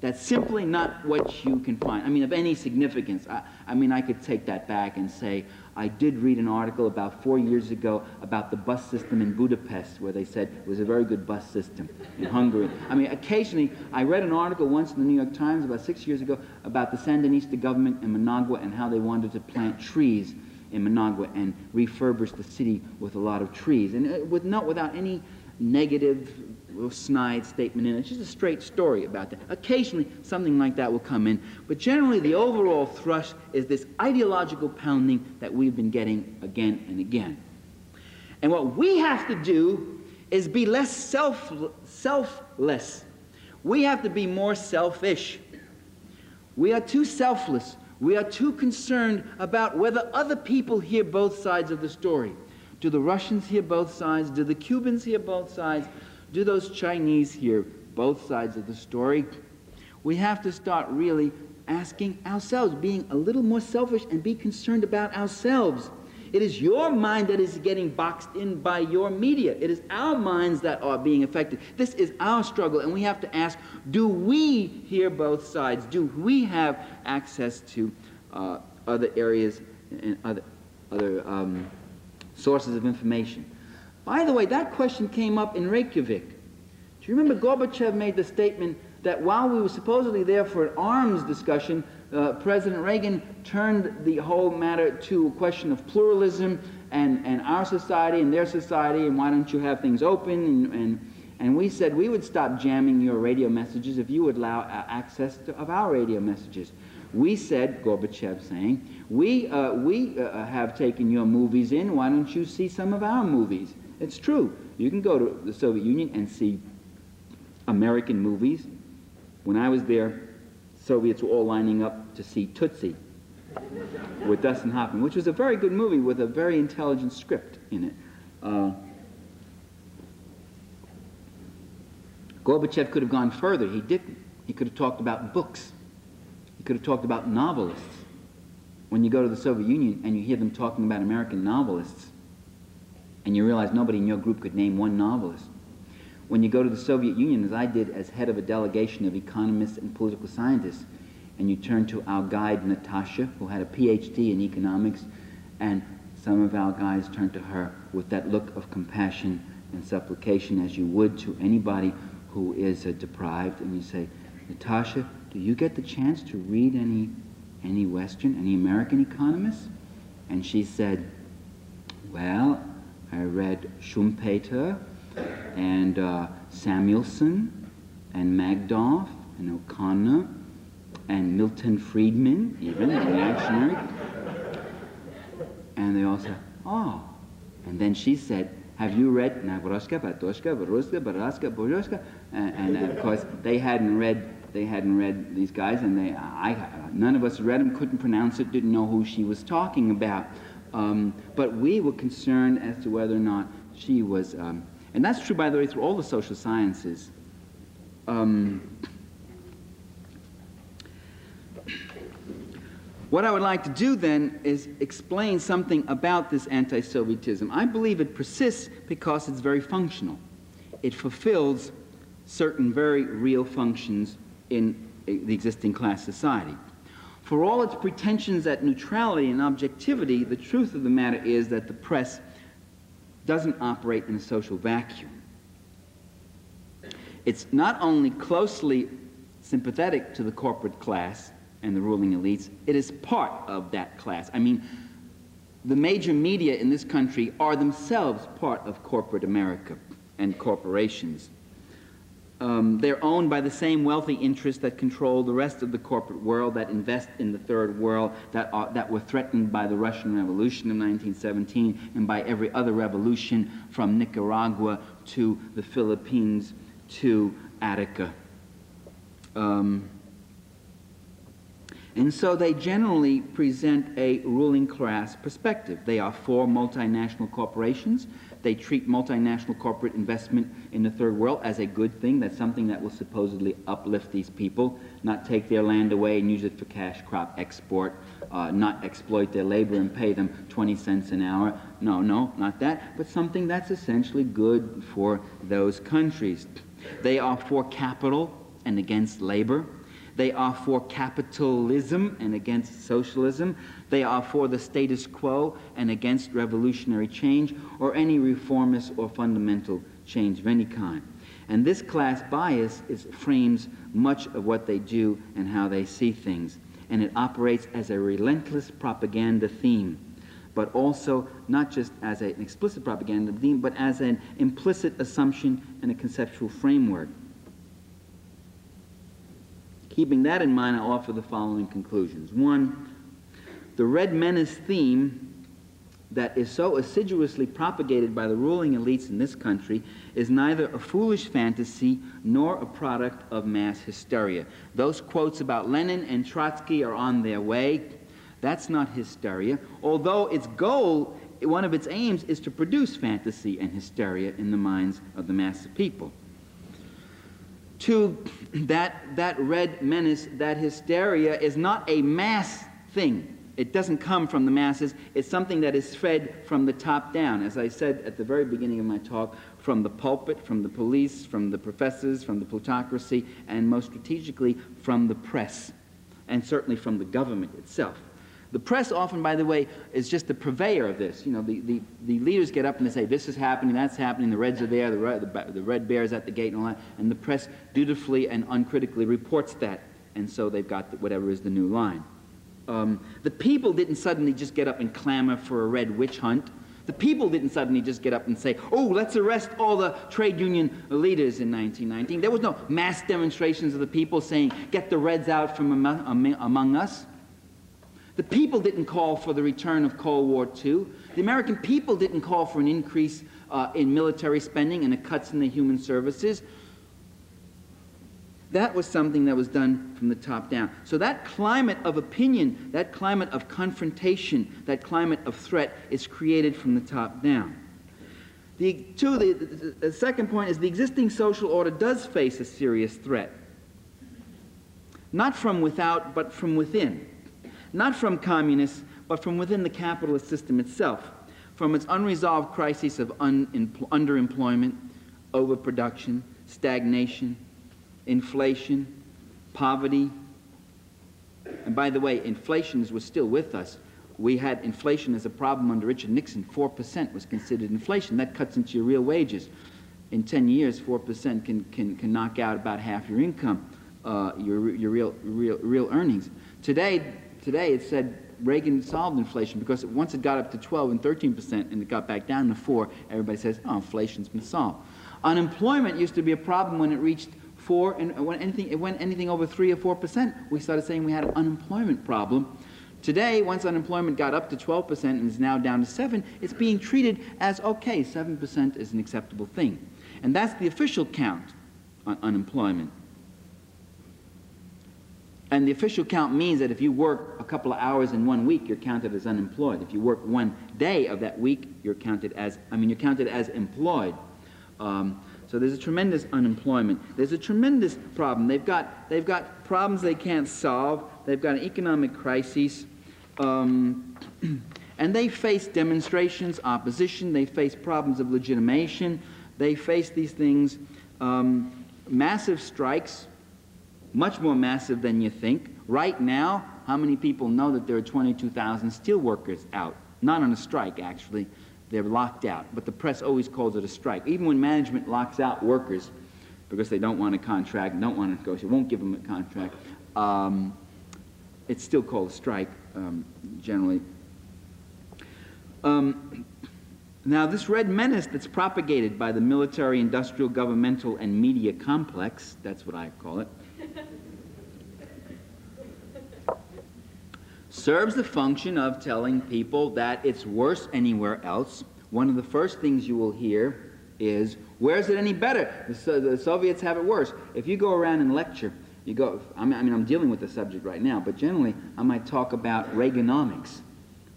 That's simply not what you can find. I mean, of any significance. I could take that back and say, I did read an article about 4 years ago about the bus system in Budapest, where they said it was a very good bus system in Hungary. I mean, occasionally, I read an article once in the New York Times about 6 years ago about the Sandinista government in Managua and how they wanted to plant trees in Managua and refurbish the city with a lot of trees. And without any negative little snide statement in it. It's just a straight story about that. Occasionally, something like that will come in. But generally, the overall thrust is this ideological pounding that we've been getting again and again. And what we have to do is be less selfless. We have to be more selfish. We are too selfless. We are too concerned about whether other people hear both sides of the story. Do the Russians hear both sides? Do the Cubans hear both sides? Do those Chinese hear both sides of the story? We have to start really asking ourselves, being a little more selfish and be concerned about ourselves. It is your mind that is getting boxed in by your media. It is our minds that are being affected. This is our struggle, and we have to ask, do we hear both sides? Do we have access to other areas and other sources of information? By the way, that question came up in Reykjavik. Do you remember Gorbachev made the statement that while we were supposedly there for an arms discussion, President Reagan turned the whole matter to a question of pluralism and our society and their society, and why don't you have things open? And we said we would stop jamming your radio messages if you would allow access of our radio messages. We said, Gorbachev saying, we have taken your movies in, why don't you see some of our movies? It's true. You can go to the Soviet Union and see American movies. When I was there, Soviets were all lining up to see Tootsie with Dustin Hoffman, which was a very good movie with a very intelligent script in it. Gorbachev could have gone further. He didn't. He could have talked about books. He could have talked about novelists. When you go to the Soviet Union and you hear them talking about American novelists, and you realize nobody in your group could name one novelist. When you go to the Soviet Union, as I did as head of a delegation of economists and political scientists, and you turn to our guide Natasha, who had a PhD in economics, and some of our guys turned to her with that look of compassion and supplication as you would to anybody who is deprived, and you say, Natasha, do you get the chance to read any Western, any American economists? And she said, well, I read Schumpeter and Samuelson and Magdoff and O'Connor and Milton Friedman, even, the reactionary. And they all said, oh. And then she said, have you read Navroshka, Batoshka, Varuska, Baraska, Boryoshka? And of course, they hadn't read these guys, and none of us read them, couldn't pronounce it, didn't know who she was talking about. But we were concerned as to whether or not she was, and that's true, by the way, through all the social sciences. What I would like to do then is explain something about this anti-Sovietism. I believe it persists because it's very functional. It fulfills certain very real functions in the existing class society. For all its pretensions at neutrality and objectivity, the truth of the matter is that the press doesn't operate in a social vacuum. It's not only closely sympathetic to the corporate class and the ruling elites, it is part of that class. I mean, the major media in this country are themselves part of corporate America and corporations. They're owned by the same wealthy interests that control the rest of the corporate world, that invest in the third world, that were threatened by the Russian Revolution of 1917 and by every other revolution from Nicaragua to the Philippines to Attica. And so they generally present a ruling class perspective. They are for multinational corporations. They treat multinational corporate investment in the third world as a good thing. That's something that will supposedly uplift these people, not take their land away and use it for cash crop export, not exploit their labor and pay them 20 cents an hour. No, not that, but something that's essentially good for those countries. They are for capital and against labor. They are for capitalism and against socialism. They are for the status quo and against revolutionary change or any reformist or fundamental change of any kind. And this class bias frames much of what they do and how they see things. And it operates as a relentless propaganda theme, but also not just as an explicit propaganda theme, but as an implicit assumption and a conceptual framework. Keeping that in mind, I'll offer the following conclusions. One, the Red Menace theme that is so assiduously propagated by the ruling elites in this country is neither a foolish fantasy nor a product of mass hysteria. Those quotes about Lenin and Trotsky are on their way. That's not hysteria, although its goal, one of its aims, is to produce fantasy and hysteria in the minds of the mass of people. Two, that red menace, that hysteria is not a mass thing. It doesn't come from the masses. It's something that is fed from the top down. As I said at the very beginning of my talk, from the pulpit, from the police, from the professors, from the plutocracy, and most strategically, from the press, and certainly from the government itself. The press often, by the way, is just the purveyor of this. You know, the leaders get up and they say, this is happening, that's happening, the Reds are there, the Red Bear's at the gate and all that, and the press dutifully and uncritically reports that, and so they've got whatever is the new line. The people didn't suddenly just get up and clamor for a red witch hunt. The people didn't suddenly just get up and say, oh, let's arrest all the trade union leaders in 1919. There was no mass demonstrations of the people saying, get the Reds out from among us. The people didn't call for the return of Cold War II. The American people didn't call for an increase in military spending and a cuts in the human services. That was something that was done from the top down. So that climate of opinion, that climate of confrontation, that climate of threat is created from the top down. The second point is the existing social order does face a serious threat. Not from without, but from within. Not from communists, but from within the capitalist system itself, from its unresolved crises of underemployment, overproduction, stagnation, inflation, poverty. And by the way, inflation was still with us. We had inflation as a problem under Richard Nixon. 4% was considered inflation. That cuts into your real wages. In 10 years, 4% can knock out about half your income, your real earnings. Today it said Reagan solved inflation because once it got up to 12 and 13% and it got back down to 4, everybody says, oh, inflation's been solved. Unemployment used to be a problem when it reached 4, and when anything over 3 or 4%, we started saying we had an unemployment problem. Today, once unemployment got up to 12% and is now down to 7, it's being treated as, okay, 7% is an acceptable thing. And that's the official count on unemployment. And the official count means that if you work a couple of hours in 1 week, you're counted as unemployed. If you work 1 day of that week, you're counted as employed. So there's a tremendous unemployment. There's a tremendous problem. They've got problems they can't solve. They've got an economic crisis. And they face demonstrations, opposition. They face problems of legitimation. They face these things, massive strikes, much more massive than you think. Right now, how many people know that there are 22,000 steel workers out? Not on a strike, actually. They're locked out. But the press always calls it a strike. Even when management locks out workers because they don't want a contract, don't want to negotiate, won't give them a contract, it's still called a strike, generally. Now, this red menace that's propagated by the military, industrial, governmental, and media complex, that's what I call it, serves the function of telling people that it's worse anywhere else. One of the first things you will hear is, where's it any better? The Soviets have it worse. If you go around and lecture, you go, I mean, I'm dealing with the subject right now, but generally I might talk about Reaganomics.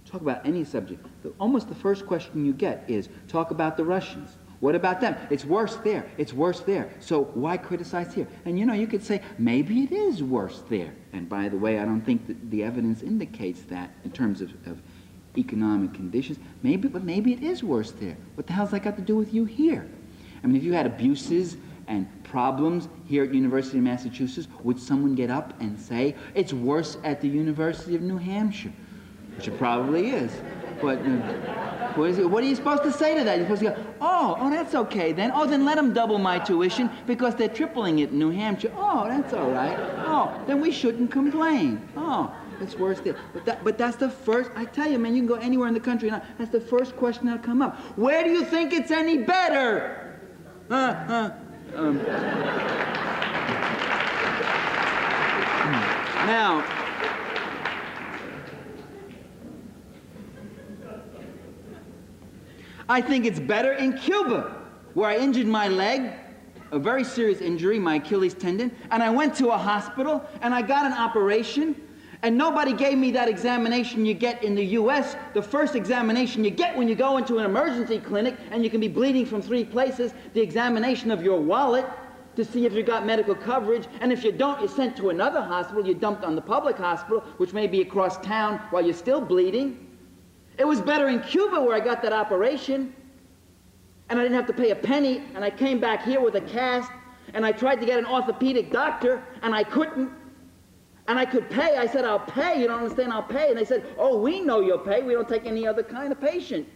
Talk about any subject. Almost the first question you get is, talk about the Russians. What about them? It's worse there. It's worse there. So why criticize here? And you know, you could say, maybe it is worse there. And by the way, I don't think that the evidence indicates that in terms of economic conditions. But maybe it is worse there. What the hell's that got to do with you here? I mean, if you had abuses and problems here at University of Massachusetts, would someone get up and say, it's worse at the University of New Hampshire? Which it probably is. But what are you supposed to say to that? You're supposed to go, oh, that's okay then. Oh, then let them double my tuition because they're tripling it in New Hampshire. Oh, that's all right. Oh, then we shouldn't complain. Oh, it's worse there. But that's the first, I tell you, man, you can go anywhere in the country now. That's the first question that'll come up. Where do you think it's any better? Now, I think it's better in Cuba, where I injured my leg, a very serious injury, my Achilles tendon, and I went to a hospital, and I got an operation, and nobody gave me that examination you get in the U.S., the first examination you get when you go into an emergency clinic, and you can be bleeding from 3 places, the examination of your wallet to see if you got medical coverage, and if you don't, you're sent to another hospital, you're dumped on the public hospital, which may be across town while you're still bleeding. It was better in Cuba where I got that operation, and I didn't have to pay a penny, and I came back here with a cast, and I tried to get an orthopedic doctor, and I couldn't, and I could pay. I said, I'll pay. You don't understand, I'll pay. And they said, oh, we know you'll pay. We don't take any other kind of patient.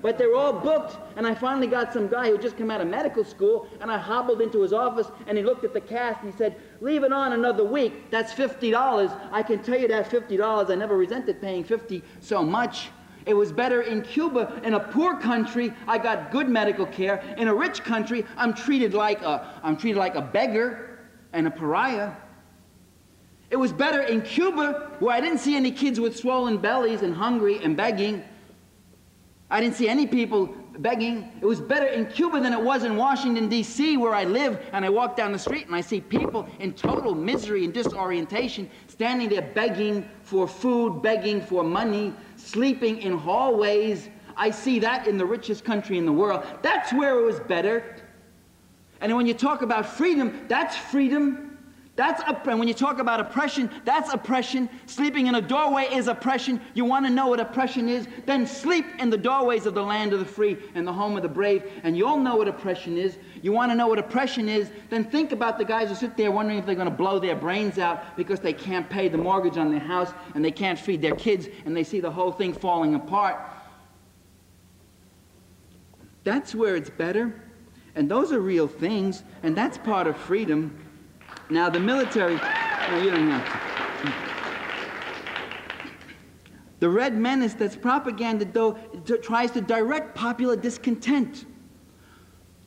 But they're all booked, and I finally got some guy who just come out of medical school, and I hobbled into his office, and he looked at the cast, and he said, leave it on another week. That's $50. I can tell you that $50. I never resented paying $50 so much. It was better in Cuba. In a poor country, I got good medical care. In a rich country, I'm treated like a beggar and a pariah. It was better in Cuba, where I didn't see any kids with swollen bellies and hungry and begging. I didn't see any people begging. It was better in Cuba than it was in Washington, D.C., where I live, and I walk down the street and I see people in total misery and disorientation standing there begging for food, begging for money, sleeping in hallways. I see that in the richest country in the world. That's where it was better. And when you talk about freedom, that's freedom. And when you talk about oppression, that's oppression. Sleeping in a doorway is oppression. You want to know what oppression is? Then sleep in the doorways of the land of the free and the home of the brave, and you'll know what oppression is. You want to know what oppression is? Then think about the guys who sit there wondering if they're going to blow their brains out because they can't pay the mortgage on their house and they can't feed their kids, and they see the whole thing falling apart. That's where it's better. And those are real things, and that's part of freedom. Now, the military, no, you don't have to. The red menace that's propaganda, though, tries to direct popular discontent.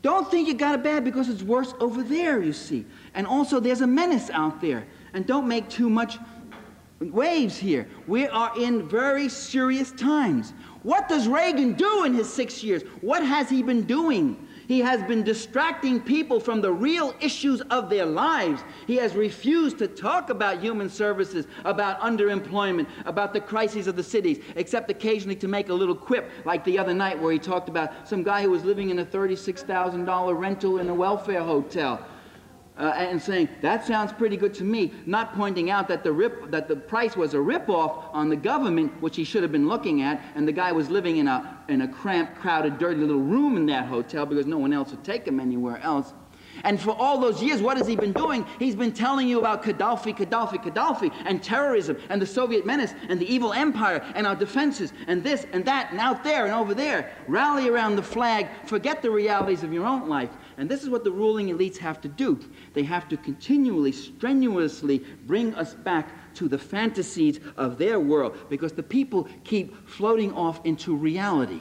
Don't think you got it bad because it's worse over there, you see. And also, there's a menace out there. And don't make too much waves here. We are in very serious times. What does Reagan do in his 6 years? What has he been doing? He has been distracting people from the real issues of their lives. He has refused to talk about human services, about underemployment, about the crises of the cities, except occasionally to make a little quip, like the other night where he talked about some guy who was living in a $36,000 rental in a welfare hotel. And saying, that sounds pretty good to me, not pointing out that the price was a rip-off on the government, which he should have been looking at, and the guy was living in a cramped, crowded, dirty little room in that hotel because no one else would take him anywhere else. And for all those years, what has he been doing? He's been telling you about Gaddafi, and terrorism, and the Soviet menace, and the evil empire, and our defenses, and this, and that, and out there, and over there. Rally around the flag, forget the realities of your own life. And this is what the ruling elites have to do. They have to continually, strenuously bring us back to the fantasies of their world, because the people keep floating off into reality.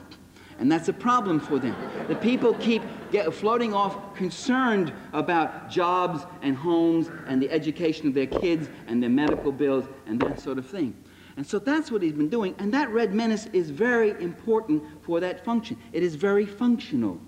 And that's a problem for them. The people keep floating off concerned about jobs and homes and the education of their kids and their medical bills and that sort of thing. And so that's what he's been doing. And that red menace is very important for that function. It is very functional.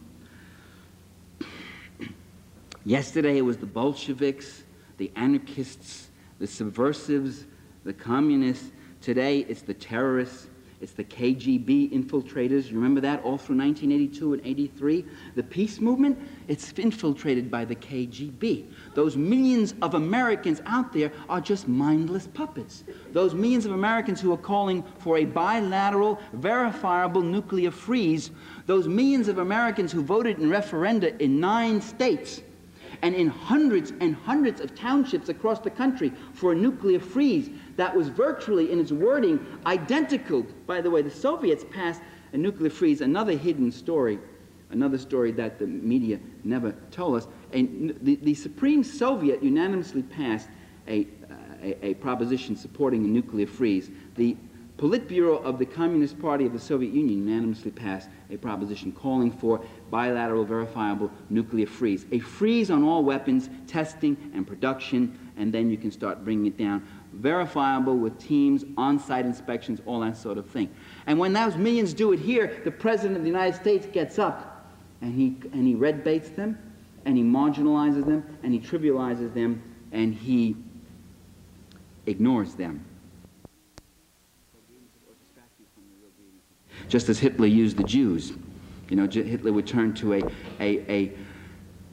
Yesterday it was the Bolsheviks, the anarchists, the subversives, the communists. Today it's the terrorists. It's the KGB infiltrators. You remember that all through 1982 and 83? The peace movement, it's infiltrated by the KGB. Those millions of Americans out there are just mindless puppets. Those millions of Americans who are calling for a bilateral, verifiable nuclear freeze, those millions of Americans who voted in referenda in 9 states, and in hundreds and hundreds of townships across the country for a nuclear freeze that was virtually, in its wording, identical. By the way, the Soviets passed a nuclear freeze, another hidden story, another story that the media never told us. And the Supreme Soviet unanimously passed a proposition supporting a nuclear freeze. The Politburo of the Communist Party of the Soviet Union unanimously passed a proposition calling for bilateral verifiable nuclear freeze. A freeze on all weapons, testing and production, and then you can start bringing it down. Verifiable with teams, on-site inspections, all that sort of thing. And when those millions do it here, the President of the United States gets up and he red baits them, and he marginalizes them, and he trivializes them, and he ignores them. Just as Hitler used the Jews. You know, Hitler would turn to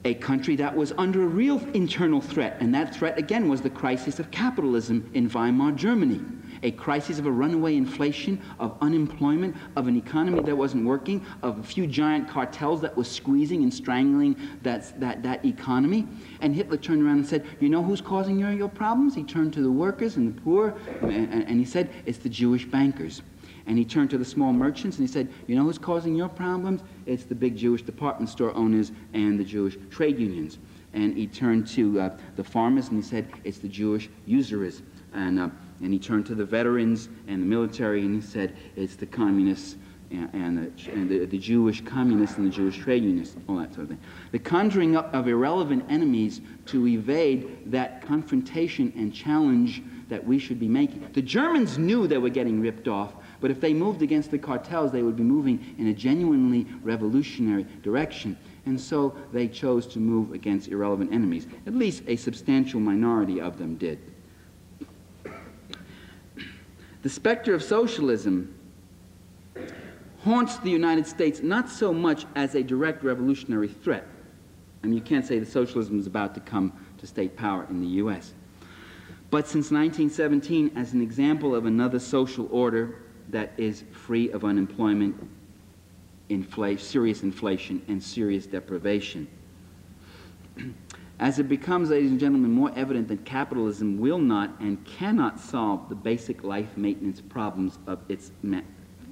a country that was under a real internal threat, and that threat, again, was the crisis of capitalism in Weimar Germany. A crisis of a runaway inflation, of unemployment, of an economy that wasn't working, of a few giant cartels that was squeezing and strangling that economy. And Hitler turned around and said, you know who's causing your problems? He turned to the workers and the poor, and he said, it's the Jewish bankers. And he turned to the small merchants and he said, you know who's causing your problems? It's the big Jewish department store owners and the Jewish trade unions. And he turned to the farmers and he said, it's the Jewish usurers. And he turned to the veterans and the military and he said, it's the communists and the Jewish communists and the Jewish trade unions, all that sort of thing. The conjuring up of irrelevant enemies to evade that confrontation and challenge that we should be making. The Germans knew they were getting ripped off, but if they moved against the cartels, they would be moving in a genuinely revolutionary direction. And so they chose to move against irrelevant enemies. At least a substantial minority of them did. The specter of socialism haunts the United States not so much as a direct revolutionary threat. I mean, you can't say that socialism is about to come to state power in the U.S. But since 1917, as an example of another social order that is free of unemployment, serious inflation, and serious deprivation. As it becomes, ladies and gentlemen, more evident that capitalism will not and cannot solve the basic life maintenance problems of its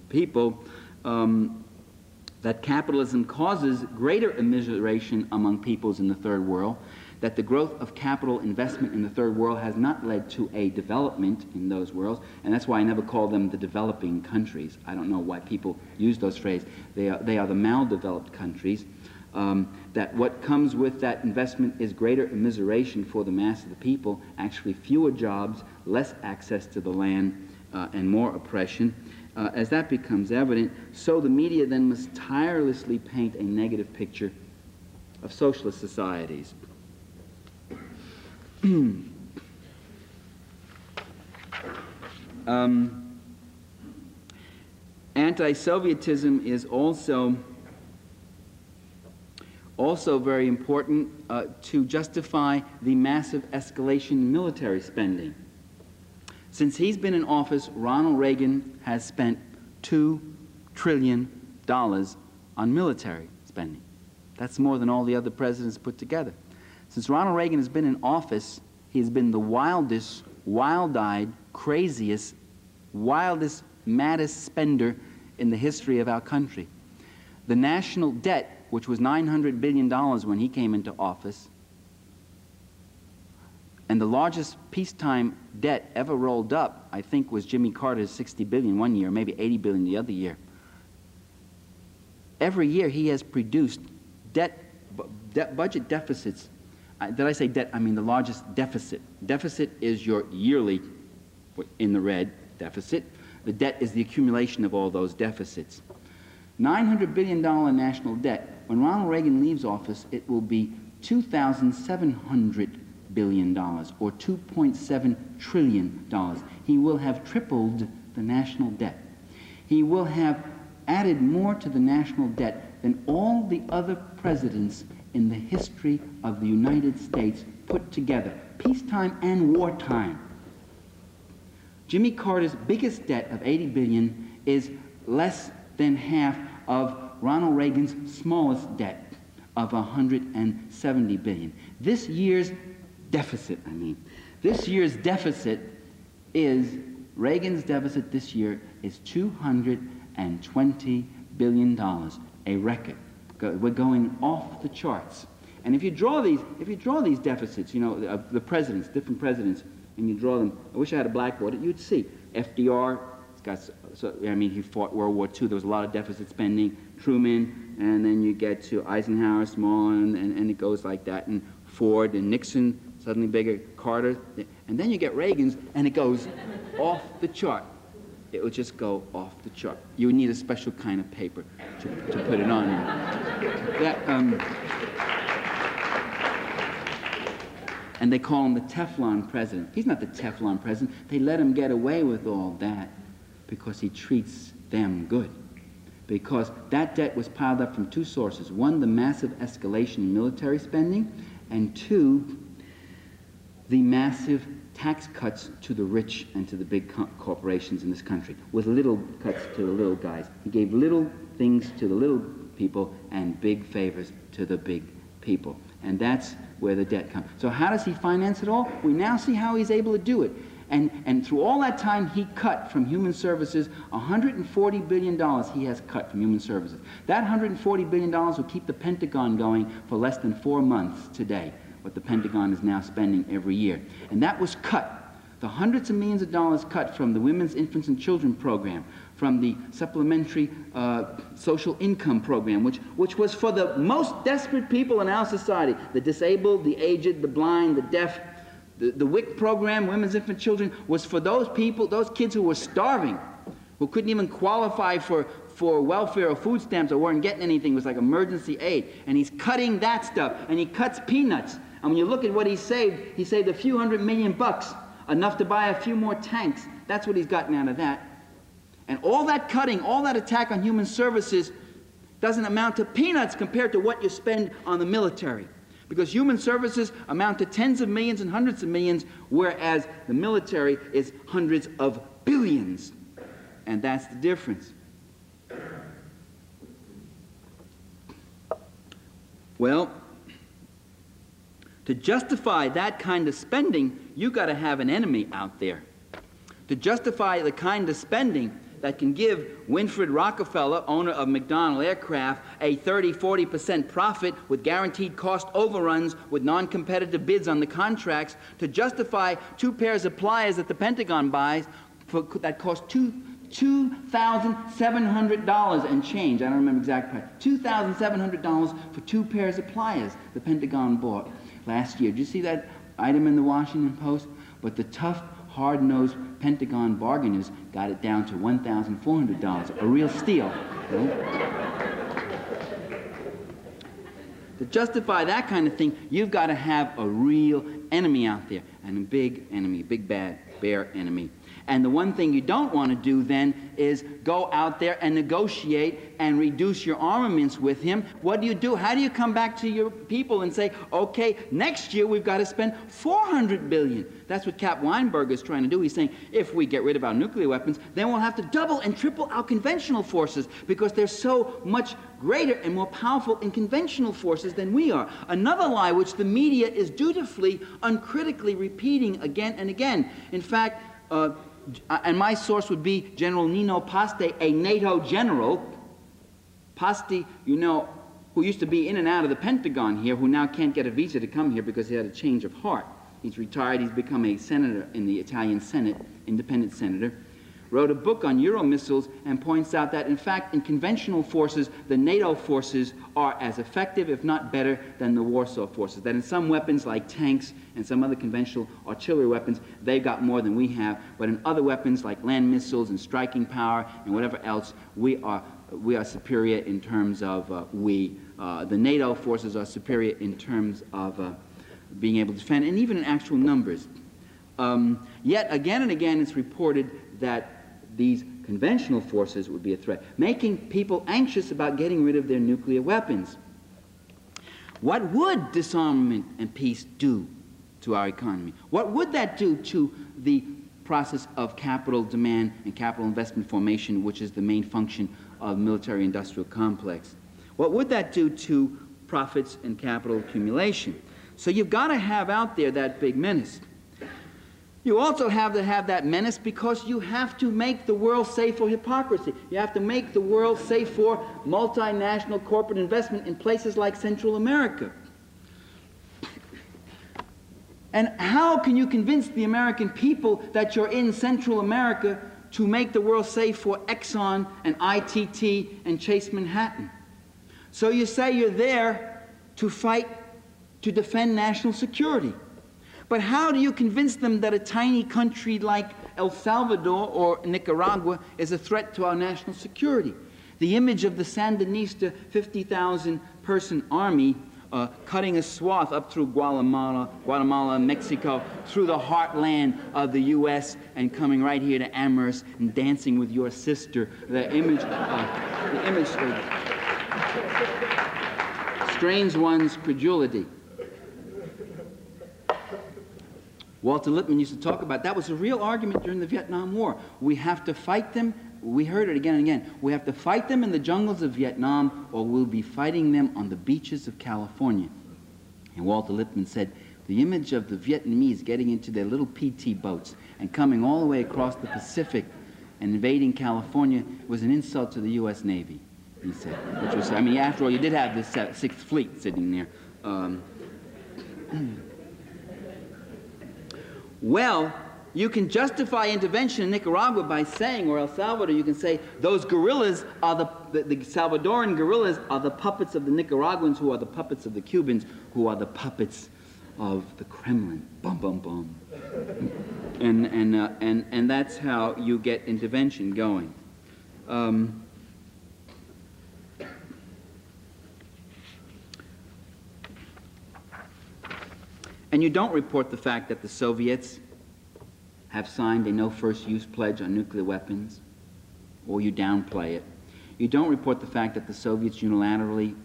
people, that capitalism causes greater immiseration among peoples in the third world, that the growth of capital investment in the third world has not led to a development in those worlds, and that's why I never call them the developing countries. I don't know why people use those phrases. They are the maldeveloped countries. That what comes with that investment is greater immiseration for the mass of the people, actually fewer jobs, less access to the land, and more oppression. As that becomes evident, so the media then must tirelessly paint a negative picture of socialist societies. Anti-Sovietism is also very important to justify the massive escalation in military spending. Since he's been in office, Ronald Reagan has spent $2 trillion on military spending. That's more than all the other presidents put together. Since Ronald Reagan has been in office, he has been the wildest, wild-eyed, craziest, wildest, maddest spender in the history of our country. The national debt, which was $900 billion when he came into office, and the largest peacetime debt ever rolled up, I think, was Jimmy Carter's $60 billion one year, maybe $80 billion the other year. Every year he has produced budget deficits. Did I say debt? I mean the largest deficit. Deficit is your yearly, in the red, deficit. The debt is the accumulation of all those deficits. $900 billion national debt. When Ronald Reagan leaves office, it will be $2,700 billion, or $2.7 trillion. He will have tripled the national debt. He will have added more to the national debt than all the other presidents in the history of the United States put together, peacetime and wartime. Jimmy Carter's biggest debt of $80 billion is less than half of Ronald Reagan's smallest debt of $170 billion. This year's deficit, this year's deficit is, Reagan's deficit this year is $220 billion, a record. We're going off the charts. And if you draw these deficits, you know, of the presidents, different presidents, and you draw them, I wish I had a blackboard, you'd see FDR, he fought World War II, there was a lot of deficit spending, Truman, and then you get to Eisenhower, small, and it goes like that, and Ford and Nixon, suddenly bigger, Carter, and then you get Reagan's, and it goes off the chart. It will just go off the chart. You would need a special kind of paper to put it on. And they call him the Teflon president. He's not the Teflon president. They let him get away with all that because he treats them good. Because that debt was piled up from two sources. One, the massive escalation in military spending, and two, the massive tax cuts to the rich and to the big corporations in this country, with little cuts to the little guys. He gave little things to the little people and big favors to the big people. And that's where the debt comes. So how does he finance it all? We now see how he's able to do it. And through all that time, he cut from human services $140 billion he has cut from human services. That $140 billion will keep the Pentagon going for less than 4 months today, what the Pentagon is now spending every year. And that was cut. The hundreds of millions of dollars cut from the Women's, Infants, and Children program, from the supplementary social income program, which was for the most desperate people in our society, the disabled, the aged, the blind, the deaf. The WIC program, Women's, Infant, Children, was for those people, those kids who were starving, who couldn't even qualify for welfare or food stamps or weren't getting anything. It was like emergency aid. And he's cutting that stuff, and he cuts peanuts. And when you look at what he saved a few $100 million, enough to buy a few more tanks. That's what he's gotten out of that. And all that cutting, all that attack on human services doesn't amount to peanuts compared to what you spend on the military. Because human services amount to tens of millions and hundreds of millions, whereas the military is hundreds of billions. And that's the difference. Well, to justify that kind of spending, you've got to have an enemy out there. To justify the kind of spending that can give Winfred Rockefeller, owner of McDonnell Aircraft, a 30-40% profit with guaranteed cost overruns with non-competitive bids on the contracts, to justify 2 pairs of pliers that the Pentagon buys that cost $2,700 and change. I don't remember exact price. $2,700 for 2 pairs of pliers the Pentagon bought last year. Did you see that item in the Washington Post? But the tough, hard-nosed Pentagon bargainers got it down to $1,400, a real steal. Right? To justify that kind of thing, you've got to have a real enemy out there, and a big enemy, big bad bear enemy. And the one thing you don't want to do then is go out there and negotiate and reduce your armaments with him. What do you do? How do you come back to your people and say, okay, next year we've got to spend $400 billion? That's what Cap Weinberg is trying to do. He's saying, if we get rid of our nuclear weapons, then we'll have to double and triple our conventional forces because they're so much greater and more powerful in conventional forces than we are. Another lie which the media is dutifully, uncritically repeating again and again. In fact, and my source would be General Nino Paste, a NATO general. Paste, you know, who used to be in and out of the Pentagon here, who now can't get a visa to come here because he had a change of heart. He's retired. He's become a senator in the Italian Senate, independent senator. Wrote a book on Euro missiles and points out that, in fact, in conventional forces, the NATO forces are as effective, if not better, than the Warsaw forces. That in some weapons, like tanks and some other conventional artillery weapons, they've got more than we have. But in other weapons, like land missiles and striking power and whatever else, we are superior in terms of the NATO forces are superior in terms of being able to defend, and even in actual numbers. Yet again and again, it's reported that these conventional forces would be a threat, making people anxious about getting rid of their nuclear weapons. What would disarmament and peace do to our economy? What would that do to the process of capital demand and capital investment formation, which is the main function of the military-industrial complex? What would that do to profits and capital accumulation? So you've got to have out there that big menace. You also have to have that menace because you have to make the world safe for hypocrisy. You have to make the world safe for multinational corporate investment in places like Central America. And how can you convince the American people that you're in Central America to make the world safe for Exxon and ITT and Chase Manhattan? So you say you're there to fight, to defend national security. But how do you convince them that a tiny country like El Salvador or Nicaragua is a threat to our national security? The image of the Sandinista 50,000-person army cutting a swath up through Guatemala, Mexico, through the heartland of the U.S. and coming right here to Amherst and dancing with your sister. The image strains one's credulity. Walter Lippmann used to talk about that. Was a real argument during the Vietnam War. We have to fight them. We heard it again and again. We have to fight them in the jungles of Vietnam, or we'll be fighting them on the beaches of California. And Walter Lippmann said, the image of the Vietnamese getting into their little PT boats and coming all the way across the Pacific and invading California was an insult to the U.S. Navy, he said. Which was, I mean, after all, you did have the Sixth Fleet sitting there. Well, you can justify intervention in Nicaragua by saying, or El Salvador, you can say, those guerrillas are the Salvadoran guerrillas are the puppets of the Nicaraguans, who are the puppets of the Cubans, who are the puppets of the Kremlin. Bum, bum, bum. And that's how you get intervention going. And you don't report the fact that the Soviets have signed a no-first-use pledge on nuclear weapons, or you downplay it. You don't report the fact that the Soviets unilaterally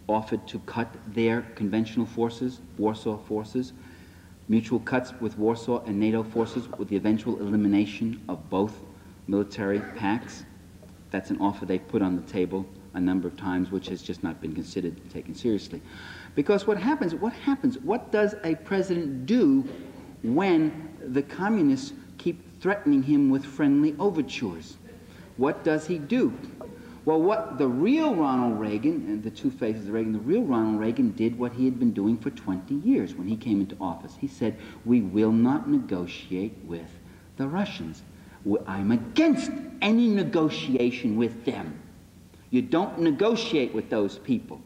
offered to cut their conventional forces, Warsaw forces, mutual cuts with Warsaw and NATO forces with the eventual elimination of both military pacts. That's an offer they put on the table a number of times, which has just not been considered and taken seriously. Because what happens, what does a president do when the communists keep threatening him with friendly overtures? What does he do? Well, what the real Ronald Reagan, and the two faces of Reagan, the real Ronald Reagan did what he had been doing for 20 years when he came into office. He said, we will not negotiate with the Russians. I'm against any negotiation with them. You don't negotiate with those people,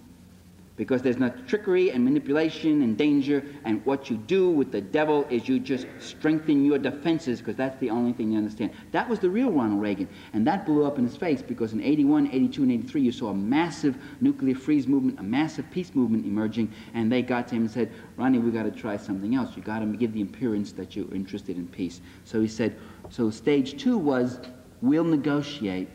because there's no trickery and manipulation and danger, and what you do with the devil is you just strengthen your defenses, because that's the only thing you understand. That was the real Ronald Reagan, and that blew up in his face, because in 81, 82, and 83 you saw a massive nuclear freeze movement, a massive peace movement emerging, and they got to him and said, Ronnie, we've got to try something else. You've got to give the appearance that you're interested in peace. So he said, so stage 2 was, we'll negotiate.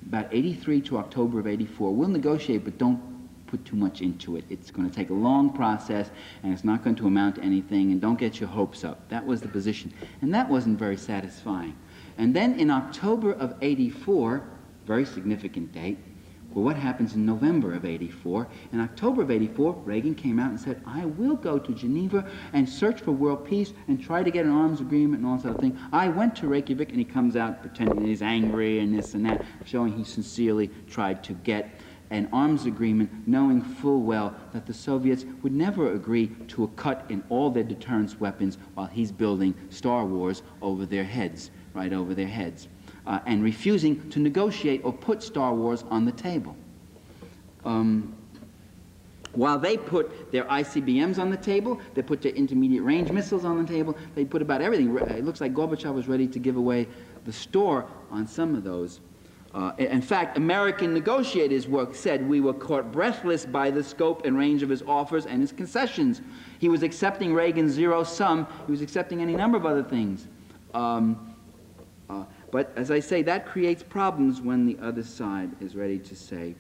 About 83 to October of 84, we'll negotiate, but don't put too much into it. It's going to take a long process, and it's not going to amount to anything, and don't get your hopes up. That was the position. And that wasn't very satisfying. And then in October of 84, very significant date, well, what happens in November of 84? In October of 84, Reagan came out and said, I will go to Geneva and search for world peace and try to get an arms agreement and all that sort of thing. I went to Reykjavik, and he comes out pretending he's angry and this and that, showing he sincerely tried to get an arms agreement, knowing full well that the Soviets would never agree to a cut in all their deterrence weapons while he's building Star Wars over their heads, right over their heads, and refusing to negotiate or put Star Wars on the table. While they put their ICBMs on the table, they put their intermediate range missiles on the table, they put about everything. It looks like Gorbachev was ready to give away the store on some of those. In fact, American negotiators said we were caught breathless by the scope and range of his offers and his concessions. He was accepting Reagan's zero sum. He was accepting any number of other things. But as I say, that creates problems when the other side is ready to say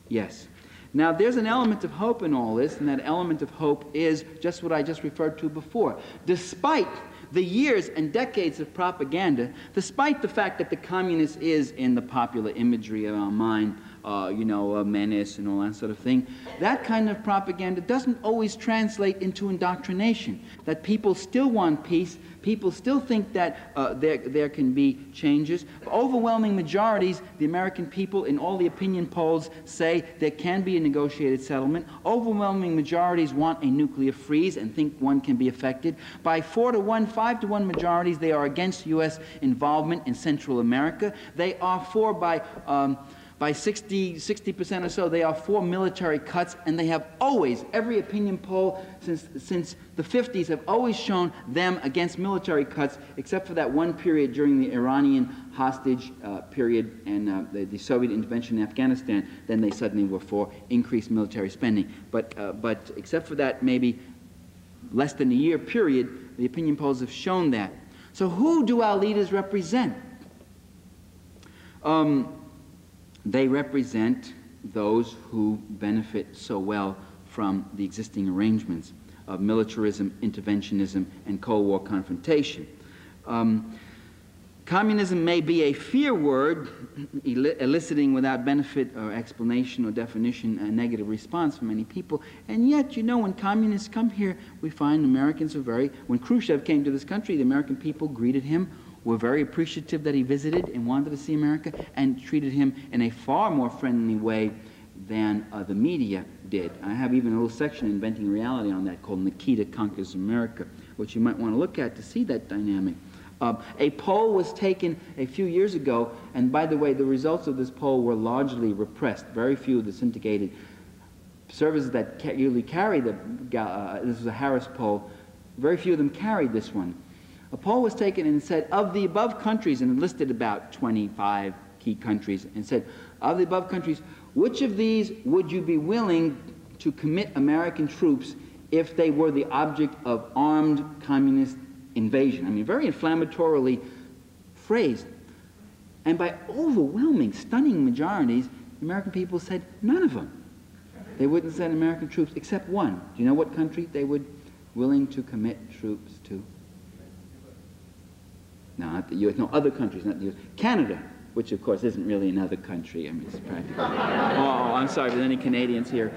yes. Now, there's an element of hope in all this, and that element of hope is just what I just referred to before. Despite the years and decades of propaganda, despite the fact that the communist is in the popular imagery of our mind, you know, a menace and all that sort of thing, that kind of propaganda doesn't always translate into indoctrination, that people still want peace, people still think that there can be changes. Overwhelming majorities, the American people in all the opinion polls say there can be a negotiated settlement. Overwhelming majorities want a nuclear freeze and think one can be effected. By 4-to-1, 5-to-1 majorities, they are against U.S. involvement in Central America. They are for, by 60% or so, they are for military cuts, and they have always, every opinion poll since the 50s have always shown them against military cuts, except for that one period during the Iranian hostage period and the Soviet intervention in Afghanistan. Then they suddenly were for increased military spending. But except for that maybe less than a year period, the opinion polls have shown that. So who do our leaders represent? They represent those who benefit so well from the existing arrangements of militarism, interventionism, and Cold War confrontation. Communism may be a fear word, eliciting without benefit or explanation or definition a negative response from many people, and yet, you know, when communists come here, we find Americans are very, when Khrushchev came to this country, the American people greeted him, were very appreciative that he visited and wanted to see America, and treated him in a far more friendly way than the media did. I have even a little section, Inventing Reality, on that called Nikita Conquers America, which you might want to look at to see that dynamic. A poll was taken a few years ago, and by the way, the results of this poll were largely repressed. Very few of the syndicated services that usually carry this was a Harris poll, very few of them carried this one. A poll was taken and said, of the above countries, and it listed about 25 key countries, and said, of the above countries, which of these would you be willing to commit American troops if they were the object of armed communist invasion? I mean, very inflammatorily phrased. And by overwhelming, stunning majorities, the American people said none of them. They wouldn't send American troops except one. Do you know what country they would willing to commit troops to? No, not the U.S. No, other countries, not the U.S. Canada, which of course isn't really another country. I mean, it's practically. Oh, I'm sorry if there's any Canadians here.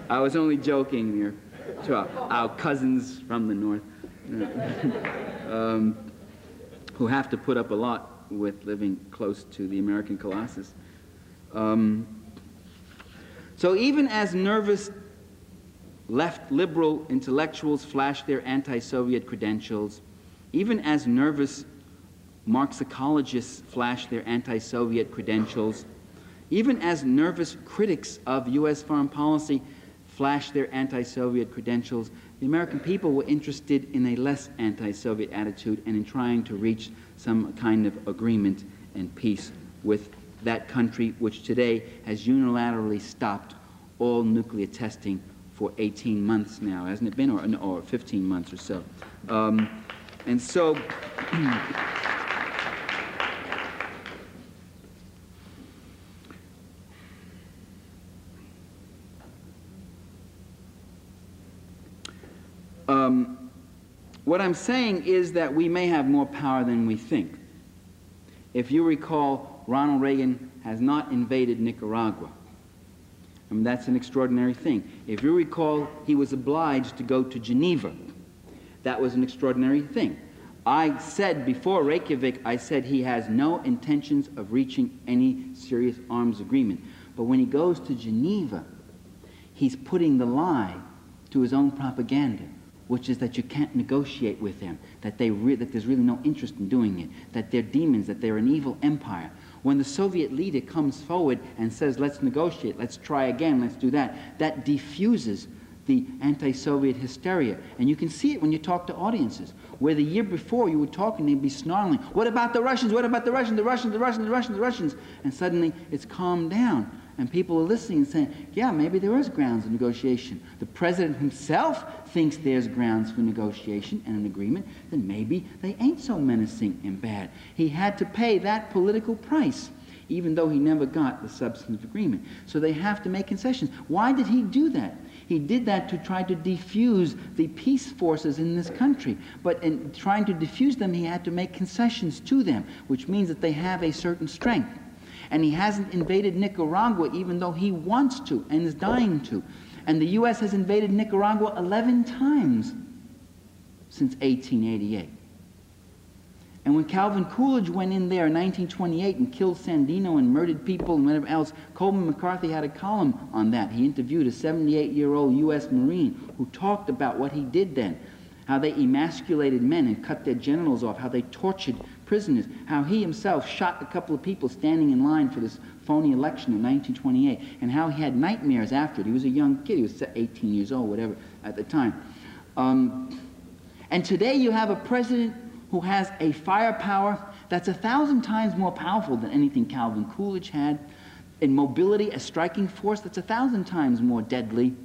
I was only joking here to our cousins from the north, who have to put up a lot with living close to the American Colossus. So even as nervous left liberal intellectuals flash their anti-Soviet credentials, even as nervous Marxicologists flash their anti-Soviet credentials, Even as nervous critics of U.S. foreign policy flashed their anti-Soviet credentials, the American people were interested in a less anti-Soviet attitude and in trying to reach some kind of agreement and peace with that country, which today has unilaterally stopped all nuclear testing for 18 months now, hasn't it been? Or 15 months or so. And so, what I'm saying is that we may have more power than we think. If you recall, Ronald Reagan has not invaded Nicaragua. I mean, that's an extraordinary thing. If you recall, he was obliged to go to Geneva. That was an extraordinary thing. I said before Reykjavik, I said he has no intentions of reaching any serious arms agreement. But when he goes to Geneva, he's putting the lie to his own propaganda, which is that you can't negotiate with them, that there's really no interest in doing it, that they're demons, that they're an evil empire. When the Soviet leader comes forward and says, let's negotiate, let's try again, let's do that, that diffuses the anti-Soviet hysteria. And you can see it when you talk to audiences, where the year before you were talking, they'd be snarling, what about the Russians, what about the Russians, the Russians, the Russians, the Russians, the Russians? And suddenly it's calmed down. And people are listening and saying, yeah, maybe there is grounds of negotiation. The president himself thinks there's grounds for negotiation and an agreement, then maybe they ain't so menacing and bad. He had to pay that political price, even though he never got the substantive agreement. So they have to make concessions. Why did he do that? He did that to try to defuse the peace forces in this country. But in trying to defuse them, he had to make concessions to them, which means that they have a certain strength. And he hasn't invaded Nicaragua even though he wants to and is dying to. And the U.S. has invaded Nicaragua 11 times since 1888. And when Calvin Coolidge went in there in 1928 and killed Sandino and murdered people and whatever else, Coleman McCarthy had a column on that. He interviewed a 78-year-old U.S. Marine who talked about what he did then, how they emasculated men and cut their genitals off, how they tortured prisoners, how he himself shot a couple of people standing in line for this phony election in 1928, and how he had nightmares after it. He was a young kid. He was 18 years old, whatever, at the time. And today you have a president who has a firepower that's 1,000 times more powerful than anything Calvin Coolidge had, in mobility, a striking force that's 1,000 times more deadly,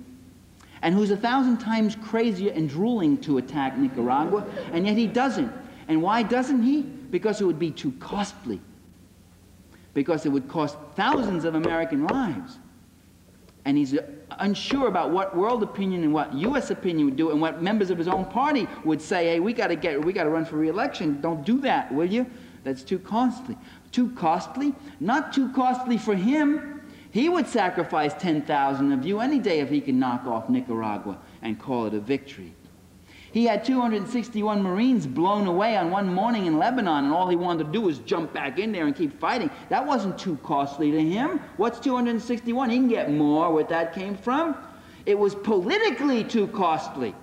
and who's 1,000 times crazier and drooling to attack Nicaragua, and yet he doesn't. And why doesn't he? Because it would be too costly. Because it would cost thousands of American lives. And he's unsure about what world opinion and what U.S. opinion would do and what members of his own party would say, hey, we got to run for re-election. Don't do that, will you? That's too costly. Too costly? Not too costly for him. He would sacrifice 10,000 of you any day if he could knock off Nicaragua and call it a victory. He had 261 Marines blown away on one morning in Lebanon, and all he wanted to do was jump back in there and keep fighting. That wasn't too costly to him. What's 261? He can get more where that came from. It was politically too costly.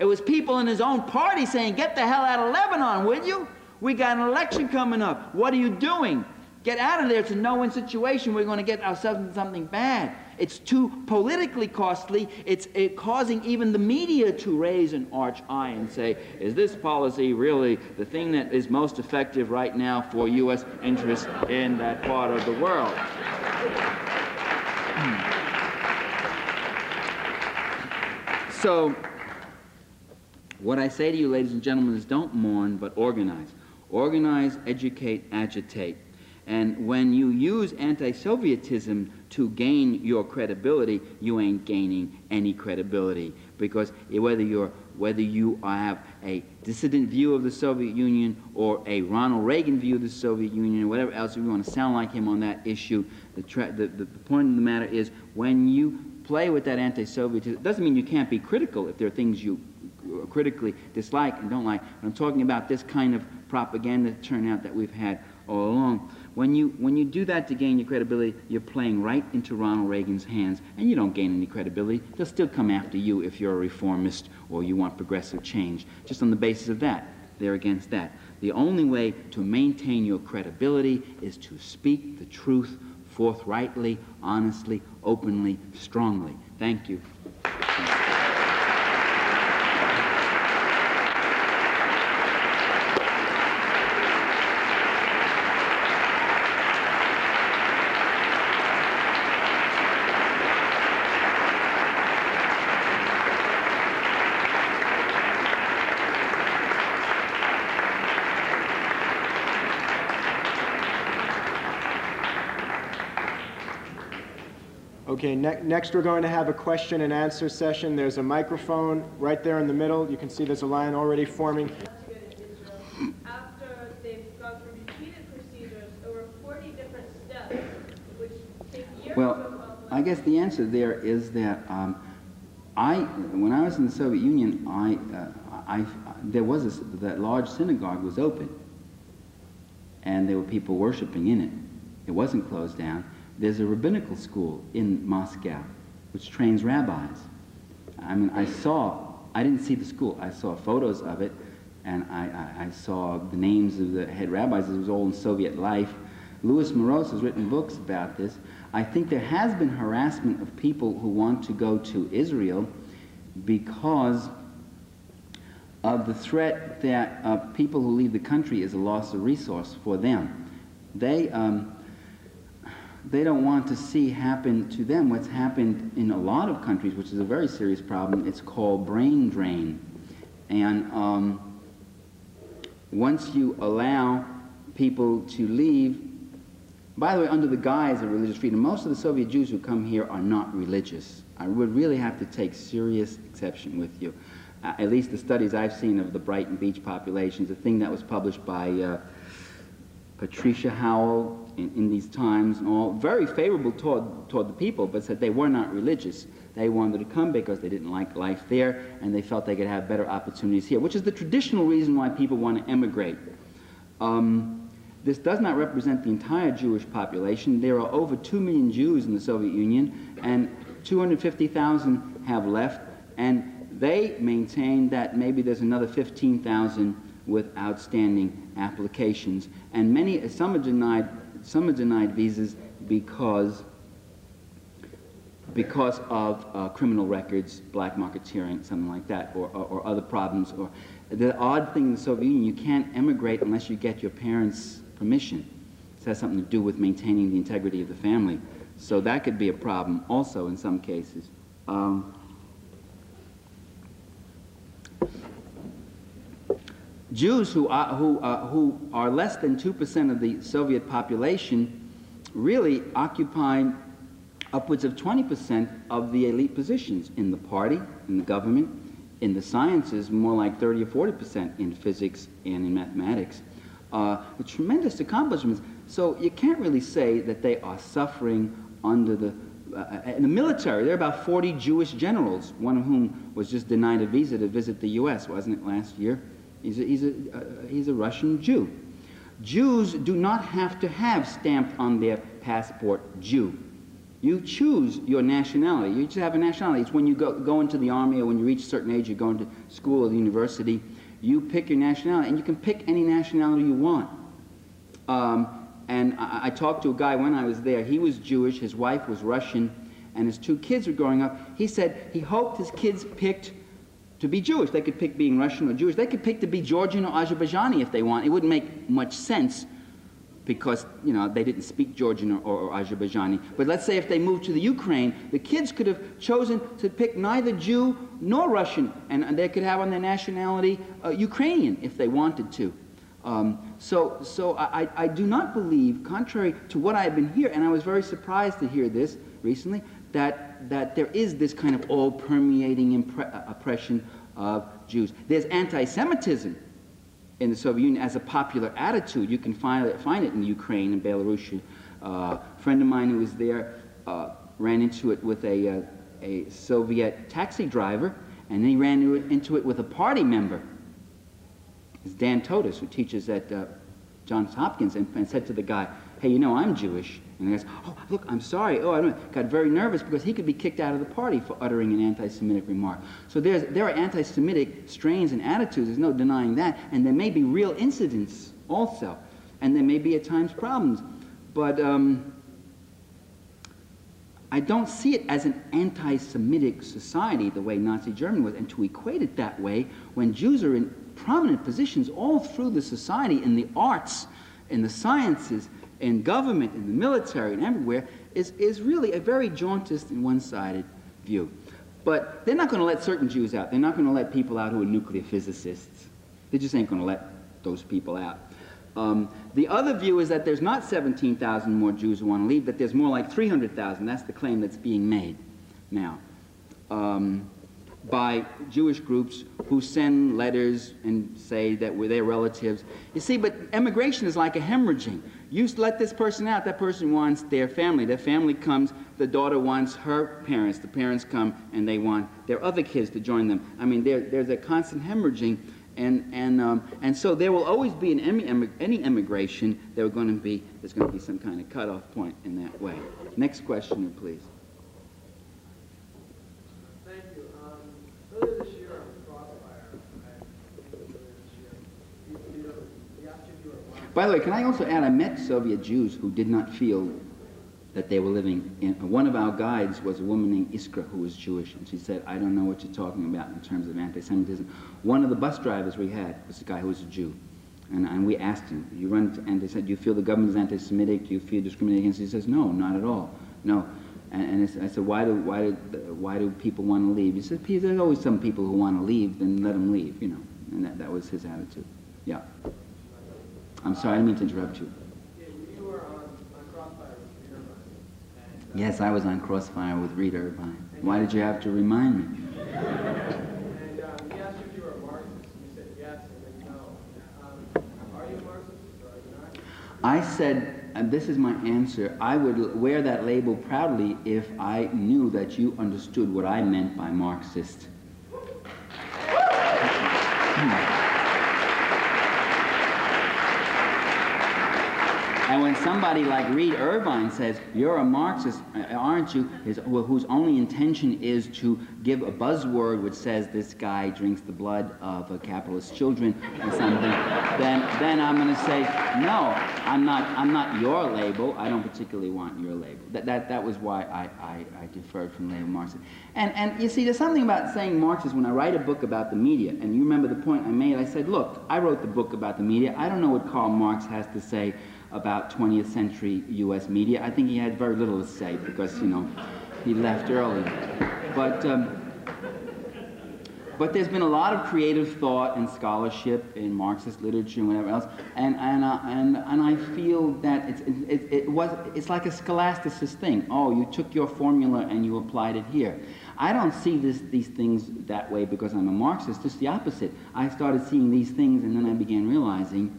It was people in his own party saying, get the hell out of Lebanon, will you? We got an election coming up. What are you doing? Get out of there. It's a no-win situation. We're going to get ourselves into something bad. It's too politically costly. It's causing even the media to raise an arch eye and say, is this policy really the thing that is most effective right now for U.S. interests in that part of the world? So, what I say to you, ladies and gentlemen, is don't mourn, but organize. Organize, educate, agitate. And when you use anti-Sovietism to gain your credibility, you ain't gaining any credibility. Because whether you have a dissident view of the Soviet Union or a Ronald Reagan view of the Soviet Union or whatever else, if you want to sound like him on that issue, the point of the matter is when you play with that anti-Sovietism, it doesn't mean you can't be critical if there are things you critically dislike and don't like. But I'm talking about this kind of propaganda turnout that we've had all along. When you do that to gain your credibility, you're playing right into Ronald Reagan's hands, and you don't gain any credibility. They'll still come after you if you're a reformist or you want progressive change. Just on the basis of that, they're against that. The only way to maintain your credibility is to speak the truth forthrightly, honestly, openly, strongly. Thank you. Okay, next we're going to have a question and answer session. There's a microphone right there in the middle. You can see there's a line already forming. After they've gone through repeated procedures, over 40 different steps, which take years to accomplish. I guess the answer there is that when I was in the Soviet Union, that large synagogue was open, and there were people worshiping in it. It wasn't closed down. There's a rabbinical school in Moscow which trains rabbis. I mean, I didn't see the school. I saw photos of it, and I saw the names of the head rabbis. It was all in Soviet life. Louis Moroz has written books about this. I think there has been harassment of people who want to go to Israel because of the threat that people who leave the country is a loss of resource for them. They don't want to see happen to them what's happened in a lot of countries, which is a very serious problem. It's called brain drain. And once you allow people to leave, by the way, under the guise of religious freedom, most of the Soviet Jews who come here are not religious. I would really have to take serious exception with you. At least the studies I've seen of the Brighton Beach populations, a thing that was published by Patricia Howell in these times, and all very favorable toward the people, but said they were not religious. They wanted to come because they didn't like life there, and they felt they could have better opportunities here, which is the traditional reason why people want to emigrate. This does not represent the entire Jewish population. There are over 2 million Jews in the Soviet Union, and 250,000 have left, and they maintain that maybe there's another 15,000 with outstanding applications, and some are denied visas because of criminal records, black marketeering, something like that, or other problems. Or the odd thing in the Soviet Union, you can't emigrate unless you get your parents' permission. This has something to do with maintaining the integrity of the family, so that could be a problem also in some cases. Jews who are less than 2% of the Soviet population really occupy upwards of 20% of the elite positions in the party, in the government, in the sciences, more like 30 or 40% in physics and in mathematics. Tremendous accomplishments. So you can't really say that they are suffering under in the military. There are about 40 Jewish generals, one of whom was just denied a visa to visit the U.S., wasn't it, last year? He's a Russian Jew. Jews do not have to have stamped on their passport Jew. You choose your nationality. You just have a nationality. It's when you go into the army, or when you reach a certain age, you're going to school or the university, you pick your nationality, and you can pick any nationality you want. And I talked to a guy when I was there. He was Jewish, his wife was Russian, and his 2 kids were growing up. He said he hoped his kids picked to be Jewish. They could pick being Russian or Jewish. They could pick to be Georgian or Azerbaijani if they want. It wouldn't make much sense because, you know, they didn't speak Georgian or Azerbaijani. But let's say if they moved to the Ukraine, the kids could have chosen to pick neither Jew nor Russian, and they could have on their nationality Ukrainian if they wanted to. So I do not believe, contrary to what I've been hearing, and I was very surprised to hear this recently, that there is this kind of all-permeating oppression of Jews. There's anti-Semitism in the Soviet Union as a popular attitude. You can find it in Ukraine and Belarus. A friend of mine who was there ran into it with a Soviet taxi driver, and then he ran into it with a party member. It's Dan Totis, who teaches at Johns Hopkins, and said to the guy, "Hey, you know, I'm Jewish." And the guy goes, "Oh, look, I'm sorry. Oh, I don't know." Got very nervous because he could be kicked out of the party for uttering an anti-Semitic remark. So there are anti-Semitic strains and attitudes. There's no denying that. And there may be real incidents also. And there may be at times problems. But I don't see it as an anti-Semitic society the way Nazi Germany was, and to equate it that way when Jews are in prominent positions all through the society, in the arts, in the sciences, in government, in the military, and everywhere, is really a very jaundiced and one-sided view. But they're not going to let certain Jews out. They're not going to let people out who are nuclear physicists. They just ain't going to let those people out. The other view is that there's not 17,000 more Jews who want to leave, that there's more like 300,000. That's the claim that's being made now by Jewish groups who send letters and say that we're their relatives. You see, but emigration is like a hemorrhaging. You let this person out, that person wants their family comes, the daughter wants her parents, the parents come and they want their other kids to join them. I mean, there's a constant hemorrhaging. And so there will always be in any immigration, there's going to be some kind of cutoff point in that way. Next question, please. Thank you. Earlier this year on Crossfire, he asked you if you were a By the way, can I also add, I met Soviet Jews who did not feel that they were living in... One of our guides was a woman named Iskra who was Jewish, and she said, I don't know what you're talking about in terms of anti-Semitism. One of the bus drivers we had was a guy who was a Jew, and we asked him, you run, and they said, do you feel the government is anti-Semitic? Do you feel discriminated against? He says, no, not at all, no. And I said, why do people want to leave? He said, there's always some people who want to leave, then let them leave, you know. And that was his attitude. Yeah. I'm sorry, I didn't mean to interrupt you. You were on Crossfire with Reed Irvine. Yes, I was on Crossfire with Reed Irvine. Why did you have to remind me? And he asked you if you were a Marxist, and you said yes, and then no. Are you a Marxist, or are you not? I said, and this is my answer, I would wear that label proudly if I knew that you understood what I meant by Marxist. And when somebody like Reed Irvine says, you're a Marxist, aren't you, whose only intention is to give a buzzword which says this guy drinks the blood of capitalist children or something, then I'm going to say, no, I'm not your label. I don't particularly want your label. That was why I deferred from the label Marxist. And you see, there's something about saying Marxist when I write a book about the media, and you remember the point I made, I said, look, I wrote the book about the media. I don't know what Karl Marx has to say about 20th century U.S. media. I think he had very little to say because, you know, he left early. But there's been a lot of creative thought and scholarship in Marxist literature and whatever else, and I feel that it's like a scholasticist thing. Oh, you took your formula and you applied it here. I don't see these things that way because I'm a Marxist. Just the opposite. I started seeing these things and then I began realizing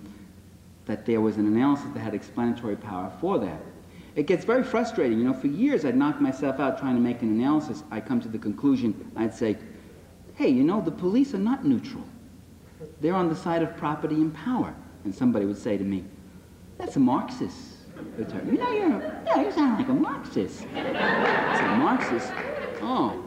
that there was an analysis that had explanatory power for that. It gets very frustrating. You know, for years I'd knock myself out trying to make an analysis. I'd come to the conclusion, I'd say, hey, you know, the police are not neutral. They're on the side of property and power. And somebody would say to me, that's a Marxist. You know, you sound like a Marxist. I said, Marxist? Oh.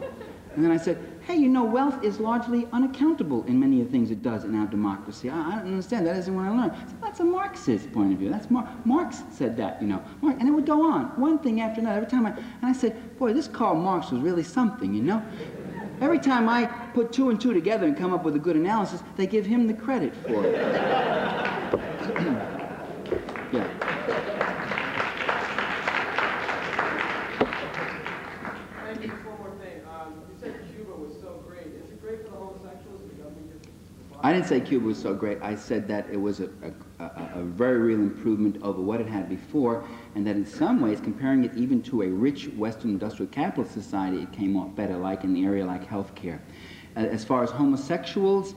And then I said, hey, you know, wealth is largely unaccountable in many of the things it does in our democracy. I don't understand. That isn't what I learned. So that's a Marxist point of view. That's Marx said that, you know. And it would go on, one thing after another. Every time and I said, boy, this Karl Marx was really something, you know. Every time I put two and two together and come up with a good analysis, they give him the credit for it. Yeah. Thank you. Just one more thing. You said Cuba was so great. Is it great for the homosexuals? I didn't say Cuba was so great. I said that it was a very real improvement over what it had before, and that in some ways, comparing it even to a rich Western industrial capitalist society, it came off better, like in the area like healthcare. As far as homosexuals,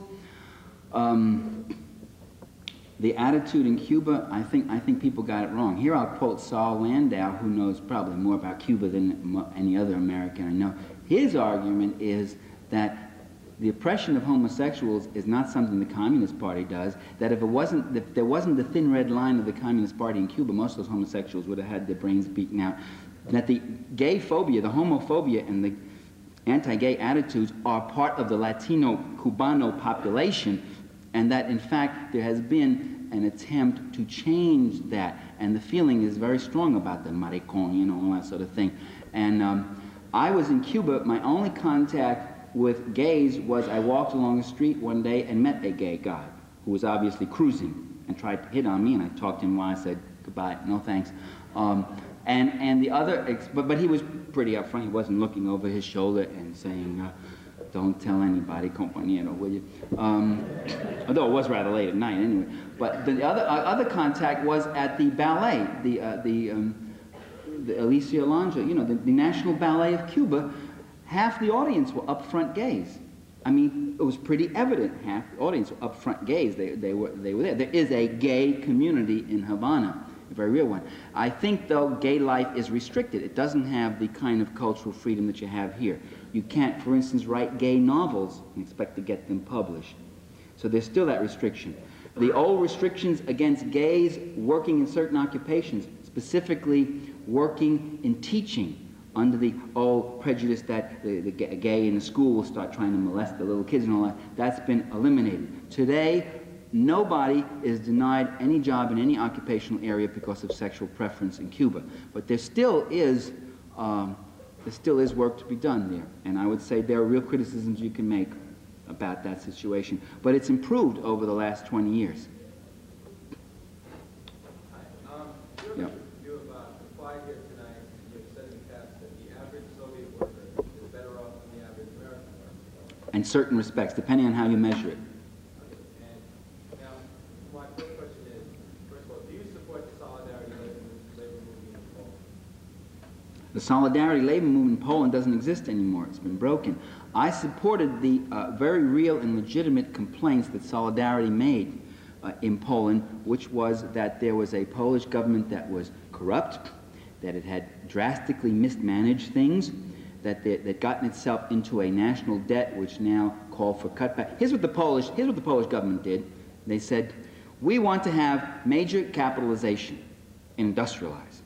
the attitude in Cuba, I think people got it wrong. Here I'll quote Saul Landau, who knows probably more about Cuba than any other American I know. His argument is that the oppression of homosexuals is not something the Communist Party does, that if there wasn't the thin red line of the Communist Party in Cuba, most of those homosexuals would have had their brains beaten out. That the gay phobia, the homophobia, and the anti-gay attitudes are part of the Latino Cubano population, and that in fact there has been an attempt to change that, and the feeling is very strong about the maricón, you know, all that sort of thing. And I was in Cuba. My only contact with gays was I walked along the street one day and met a gay guy who was obviously cruising and tried to hit on me, and I talked to him while I said goodbye, no thanks. And the other, but he was pretty upfront. He wasn't looking over his shoulder and saying, don't tell anybody, compañero, will you? Although it was rather late at night anyway. But the other contact was at the ballet, the Alicia Alonso, you know, the National Ballet of Cuba. Half the audience were upfront gays. I mean, it was pretty evident. Half the audience were upfront gays. They were there. There is a gay community in Havana, a very real one. I think, though, gay life is restricted. It doesn't have the kind of cultural freedom that you have here. You can't, for instance, write gay novels and expect to get them published. So there's still that restriction. The old restrictions against gays working in certain occupations, specifically working in teaching, under the old prejudice that the gay in the school will start trying to molest the little kids and all that, that's been eliminated. Today, nobody is denied any job in any occupational area because of sexual preference in Cuba. But there still is work to be done there. And I would say there are real criticisms you can make about that situation. But it's improved over the last 20 years. You have applied here tonight, and you have said in the past that the average Soviet worker is better off than the average American worker. In certain respects, depending on how you measure it. And now, my first question is, first of all, do you support the Solidarity labor movement in Poland? The Solidarity labor movement in Poland doesn't exist anymore. It's been broken. I supported the very real and legitimate complaints that Solidarity made in Poland, which was that there was a Polish government that was corrupt, that it had drastically mismanaged things, that gotten itself into a national debt which now called for cutback. Here's what the Polish government did. They said, we want to have major capitalization and industrialize.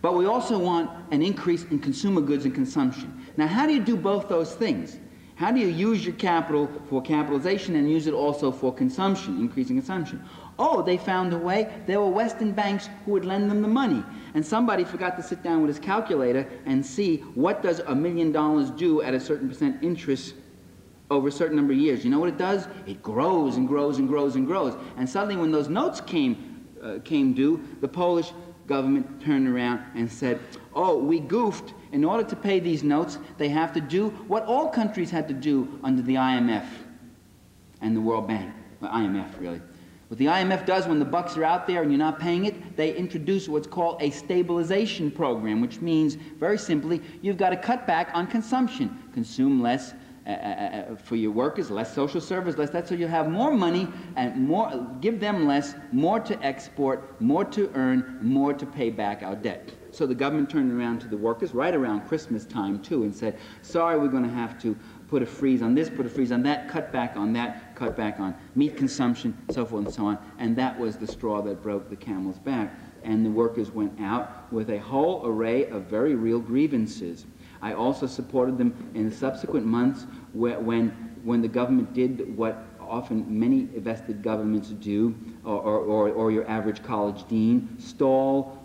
But we also want an increase in consumer goods and consumption. Now, how do you do both those things? How do you use your capital for capitalization and use it also for consumption, increasing consumption? Oh, they found a way. There were Western banks who would lend them the money. And somebody forgot to sit down with his calculator and see what does $1 million do at a certain percent interest over a certain number of years. You know what it does? It grows and grows and grows and grows. And suddenly when those notes came due, the Polish government turned around and said, oh, we goofed. In order to pay these notes, they have to do what all countries had to do under the IMF and the World Bank. Well, IMF, really. What the IMF does when the bucks are out there and you're not paying it, they introduce what's called a stabilization program, which means, very simply, you've got to cut back on consumption. Consume less for your workers, less social service, less that, so you have more money and more, give them less, more to export, more to earn, more to pay back our debt. So the government turned around to the workers right around Christmas time too and said, sorry, we're going to have to put a freeze on this, put a freeze on that, cut back on that, cut back on meat consumption, so forth and so on. And that was the straw that broke the camel's back. And the workers went out with a whole array of very real grievances. I also supported them in the subsequent months when the government did what often many vested governments do, or your average college dean, stall,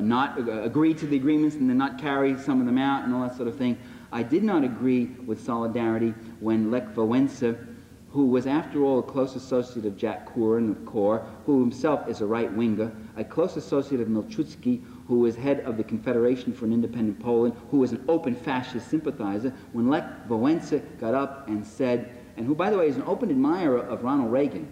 not agree to the agreements and then not carry some of them out and all that sort of thing. I did not agree with Solidarity when Lech Wałęsa, who was after all a close associate of Jack Kurin of CORE, who himself is a right-winger, a close associate of Milczewski, who was head of the Confederation for an Independent Poland, who was an open fascist sympathizer, when Lech Wałęsa got up and said, and who, by the way, is an open admirer of Ronald Reagan.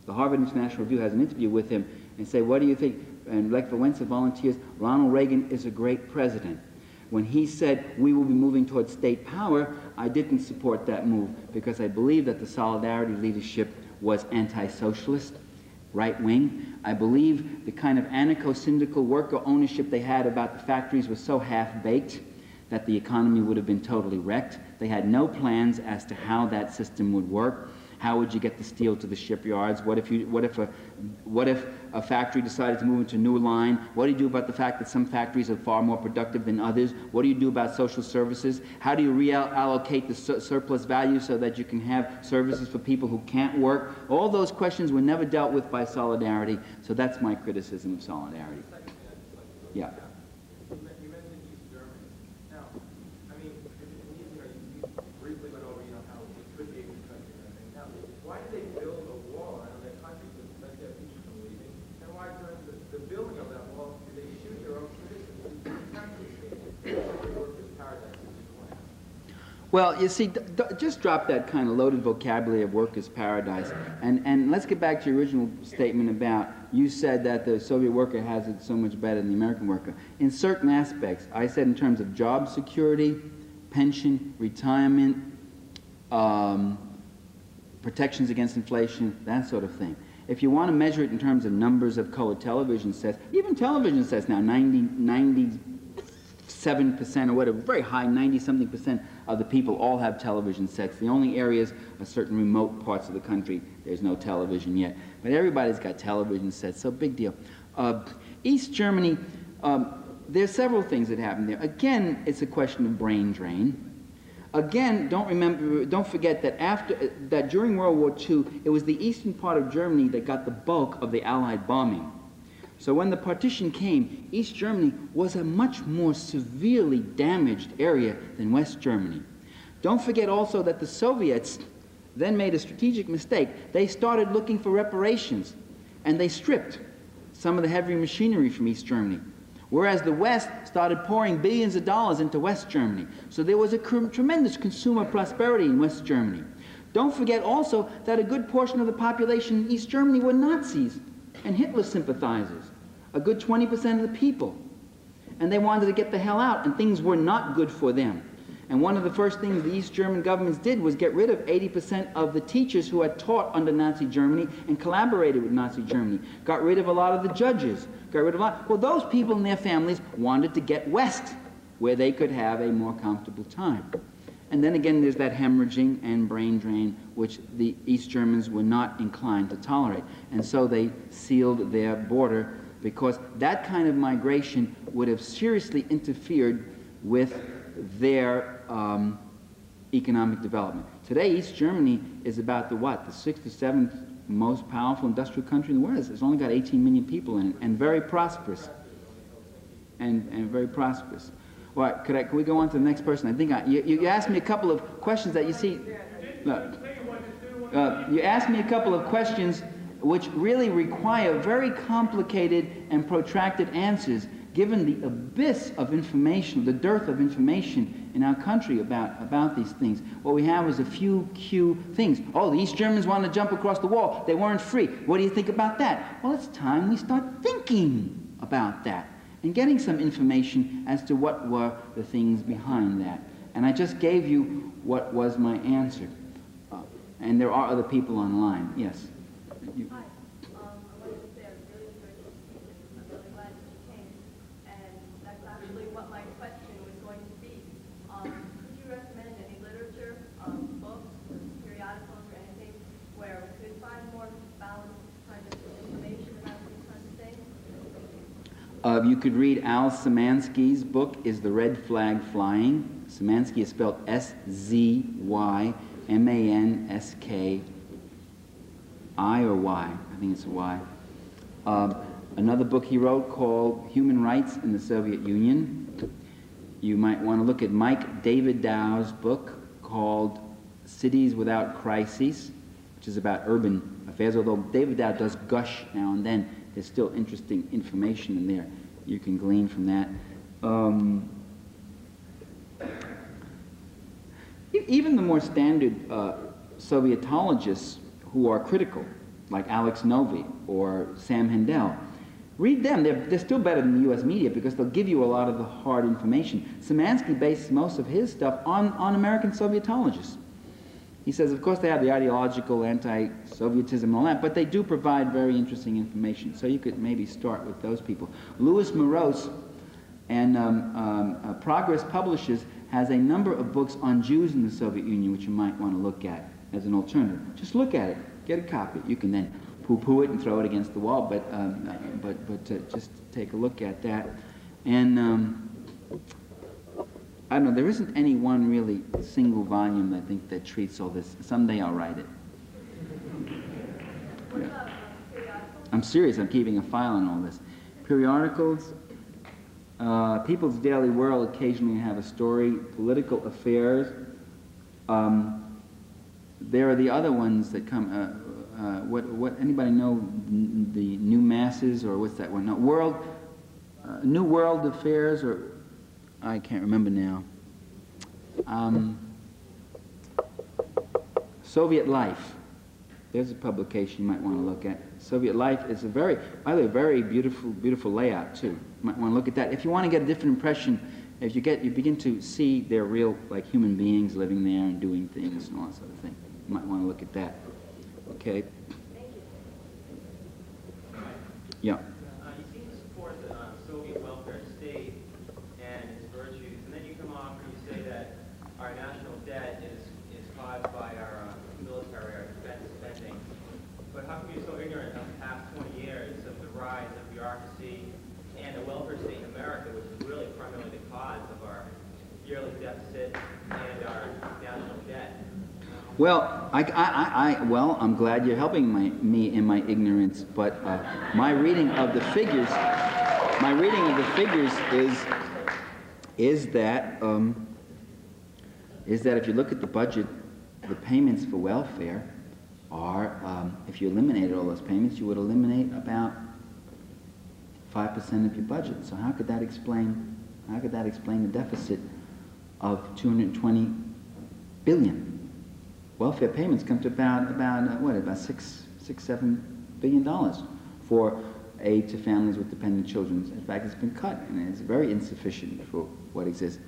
The Harvard International Review has an interview with him and say, what do you think? And Lech Wałęsa volunteers, Ronald Reagan is a great president. When he said we will be moving towards state power, I didn't support that move because I believe that the Solidarity leadership was anti-socialist, right-wing. I believe the kind of anarcho-syndical worker ownership they had about the factories was so half-baked that the economy would have been totally wrecked. They had no plans as to how that system would work. How would you get the steel to the shipyards? What if a factory decided to move into a new line? What do you do about the fact that some factories are far more productive than others? What do you do about social services? How do you reallocate the surplus value so that you can have services for people who can't work? All those questions were never dealt with by Solidarity, so that's my criticism of Solidarity. Yeah. You mentioned East Germany. Well, you see, just drop that kind of loaded vocabulary of workers' paradise, and let's get back to your original statement about, you said that the Soviet worker has it so much better than the American worker. In certain aspects, I said in terms of job security, pension, retirement, protections against inflation, that sort of thing. If you want to measure it in terms of numbers of colored television sets, even television sets now, 97% or whatever, very high, 90-something% of the people all have television sets. The only areas are certain remote parts of the country there's no television yet. But everybody's got television sets, so big deal. East Germany, there's several things that happen there. Again, it's a question of brain drain. Again, don't forget that during World War II, it was the eastern part of Germany that got the bulk of the Allied bombing. So when the partition came, East Germany was a much more severely damaged area than West Germany. Don't forget also that the Soviets then made a strategic mistake. They started looking for reparations, and they stripped some of the heavy machinery from East Germany, whereas the West started pouring billions of dollars into West Germany. So there was a tremendous consumer prosperity in West Germany. Don't forget also that a good portion of the population in East Germany were Nazis and Hitler sympathizers, a good 20% of the people. And they wanted to get the hell out, and things were not good for them. And one of the first things the East German governments did was get rid of 80% of the teachers who had taught under Nazi Germany and collaborated with Nazi Germany. Got rid of a lot of the judges. Got rid of a lot. Well, those people and their families wanted to get west, where they could have a more comfortable time. And then again, there's that hemorrhaging and brain drain, which the East Germans were not inclined to tolerate. And so they sealed their border, because that kind of migration would have seriously interfered with their economic development. Today, East Germany is about the what? The 6th or 7th most powerful industrial country in the world. It's only got 18 million people in it, and very prosperous. And very prosperous. All right, can we go on to the next person? I think you asked me a couple of questions that you see. Look, you asked me a couple of questions which really require very complicated and protracted answers, given the abyss of information, the dearth of information in our country about these things. What we have is a few things. Oh, the East Germans wanted to jump across the wall. They weren't free. What do you think about that? Well, it's time we start thinking about that and getting some information as to what were the things behind that. And I just gave you what was my answer. And there are other people online. Yes? Hi. I wanted to say I really enjoyed this speech, and I'm really glad that you came. And that's actually what my question was going to be. Could you recommend any literature, books, or periodicals, or anything where we could find more balanced kind of information about these kinds of things? You could read Al Szymanski's book, Is the Red Flag Flying? Szymanski is spelled S-Z-Y-M-A-N-S-K. I or Y? I think it's a Y. Another book he wrote called Human Rights in the Soviet Union. You might want to look at Mike David Dow's book called Cities Without Crises, which is about urban affairs, although David Dow does gush now and then. There's still interesting information in there you can glean from that. Even the more standard Sovietologists who are critical, like Alex Novi or Sam Hindell, read them. They're still better than the U.S. media because they'll give you a lot of the hard information. Szymanski based most of his stuff on American Sovietologists. He says, of course, they have the ideological anti-Sovietism and all that, but they do provide very interesting information. So you could maybe start with those people. Louis Morose and Progress Publishers has a number of books on Jews in the Soviet Union, which you might want to look at as an alternative. Just look at it, get a copy. You can then poo-poo it and throw it against the wall, but just take a look at that. And I don't know, there isn't any one really single volume, I think, that treats all this. Someday I'll write it. Yeah. I'm serious, I'm keeping a file on all this. Periodicals, People's Daily World occasionally have a story, political affairs. There are the other ones that come, what anybody know the New Masses, or what's that one? No, New World Affairs, or I can't remember now. Soviet Life. There's a publication you might want to look at. Soviet Life is a very, by the way, very beautiful layout too. You might want to look at that. If you want to get a different impression, if you begin to see they're real, like human beings living there and doing things and all that sort of thing. You might want to look at that. Okay. Yeah. You seem to support the Soviet welfare state and its virtues, and then you come off and you say that our national debt is caused by our military, our defense spending. But how come you're so ignorant of the past 20 years of the rise of bureaucracy and the welfare state in America, which is really primarily the cause of our yearly deficit and our national debt? Well, well, I'm glad you're helping me in my ignorance, but my reading of the figures is that if you look at the budget, the payments for welfare are, if you eliminated all those payments, you would eliminate about 5% of your budget. So how could that explain the deficit of 220 billion? Welfare payments come to about $6-7 billion for aid to families with dependent children. In fact, it's been cut, and it's very insufficient for what exists.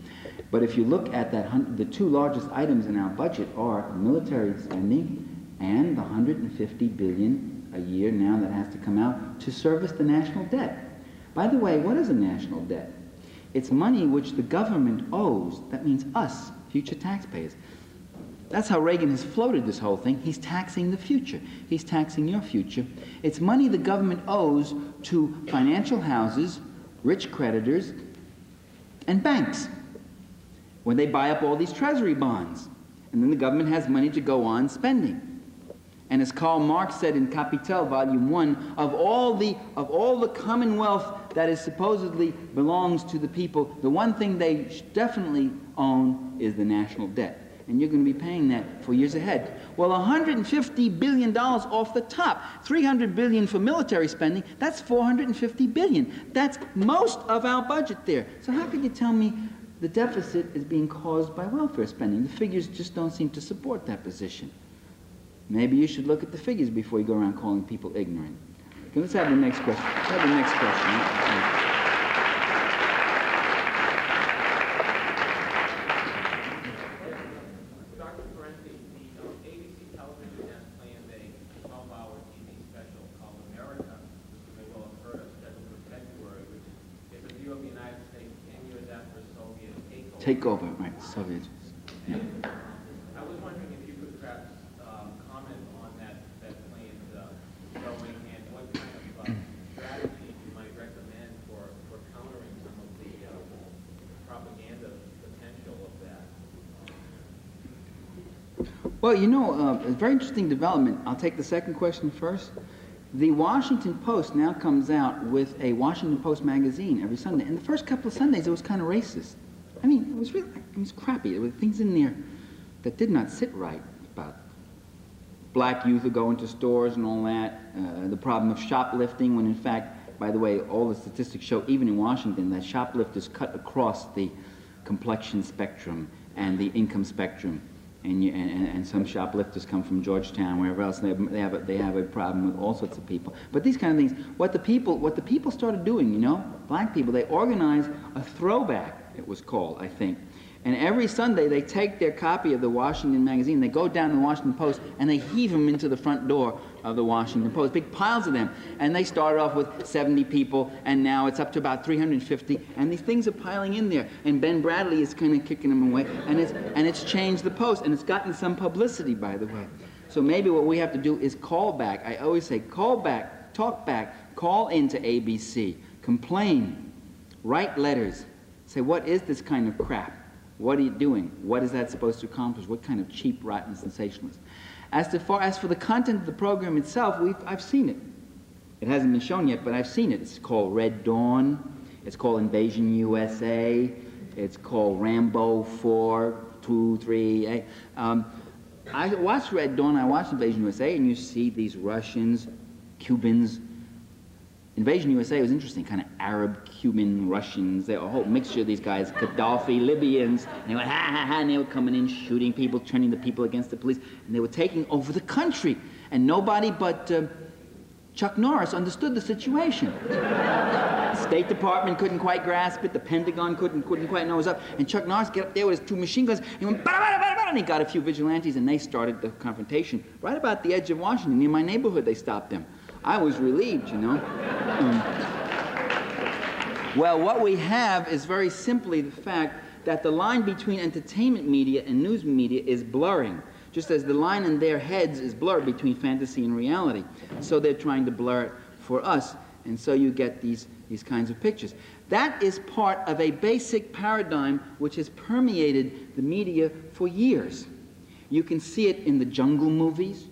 But if you look at that, the two largest items in our budget are military spending and the $150 billion a year now that has to come out to service the national debt. By the way, what is a national debt? It's money which the government owes. That means us, future taxpayers. That's how Reagan has floated this whole thing. He's taxing the future. He's taxing your future. It's money the government owes to financial houses, rich creditors, and banks when they buy up all these treasury bonds. And then the government has money to go on spending. And as Karl Marx said in Capital, Volume 1, of all the commonwealth that is supposedly belongs to the people, the one thing they definitely own is the national debt. And you're going to be paying that for years ahead. Well, $150 billion off the top, $300 billion for military spending, that's $450 billion. That's most of our budget there. So how could you tell me the deficit is being caused by welfare spending? The figures just don't seem to support that position. Maybe you should look at the figures before you go around calling people ignorant. Okay, let's have the next question. Let's have the next question. Dr. Parenti, the ABC television has planned a 12-hour TV special called America, which you may well have heard of, scheduled for February, which is a view of the United States 10 years after Soviet takeover. Takeover, right, Soviets. Yeah. I was wondering if you could perhaps comment on that planned showing and what kind of strategy you might recommend for countering some of the propaganda potential of that. Well, you know, a very interesting development. I'll take the second question first. The Washington Post now comes out with a Washington Post magazine every Sunday. And the first couple of Sundays, it was kind of racist. I mean, it was crappy. There were things in there that did not sit right about black youth who go into stores and all that, the problem of shoplifting, when in fact, by the way, all the statistics show, even in Washington, that shoplifters cut across the complexion spectrum and the income spectrum. And some shoplifters come from Georgetown, wherever else, and they have a problem with all sorts of people. But these kind of things, what the people started doing, you know, black people, they organized a throwback, it was called, I think. And every Sunday they take their copy of the Washington magazine, they go down to the Washington Post, and they heave them into the front door of the Washington Post, big piles of them. And they started off with 70 people, and now it's up to about 350, and these things are piling in there. And Ben Bradley is kind of kicking them away, and it's changed the Post, and it's gotten some publicity, by the way. So maybe what we have to do is call back. I always say, call back, talk back, call into ABC, complain, write letters, say, what is this kind of crap? What are you doing? What is that supposed to accomplish? What kind of cheap, rotten sensationalism? As for the content of the program itself, I've seen it. It hasn't been shown yet, but I've seen it. It's called Red Dawn. It's called Invasion USA. It's called Rambo 4, 2, 3. I watched Red Dawn. I watched Invasion USA, and you see these Russians, Cubans, Invasion USA was interesting, kind of Arab, Cuban, Russians, they were a whole mixture of these guys, Gaddafi, Libyans, and they went ha ha ha, and they were coming in, shooting people, turning the people against the police, and they were taking over the country. And nobody but Chuck Norris understood the situation. The State Department couldn't quite grasp it, the Pentagon couldn't quite know what was up, and Chuck Norris got up there with his 2 machine guns, and he went, bada, bada, bada, bada, and he got a few vigilantes, and they started the confrontation right about the edge of Washington. Near my neighborhood, they stopped them. I was relieved, you know. Well, what we have is very simply the fact that the line between entertainment media and news media is blurring, just as the line in their heads is blurred between fantasy and reality. So they're trying to blur it for us, and so you get these kinds of pictures. That is part of a basic paradigm which has permeated the media for years. You can see it in the jungle movies.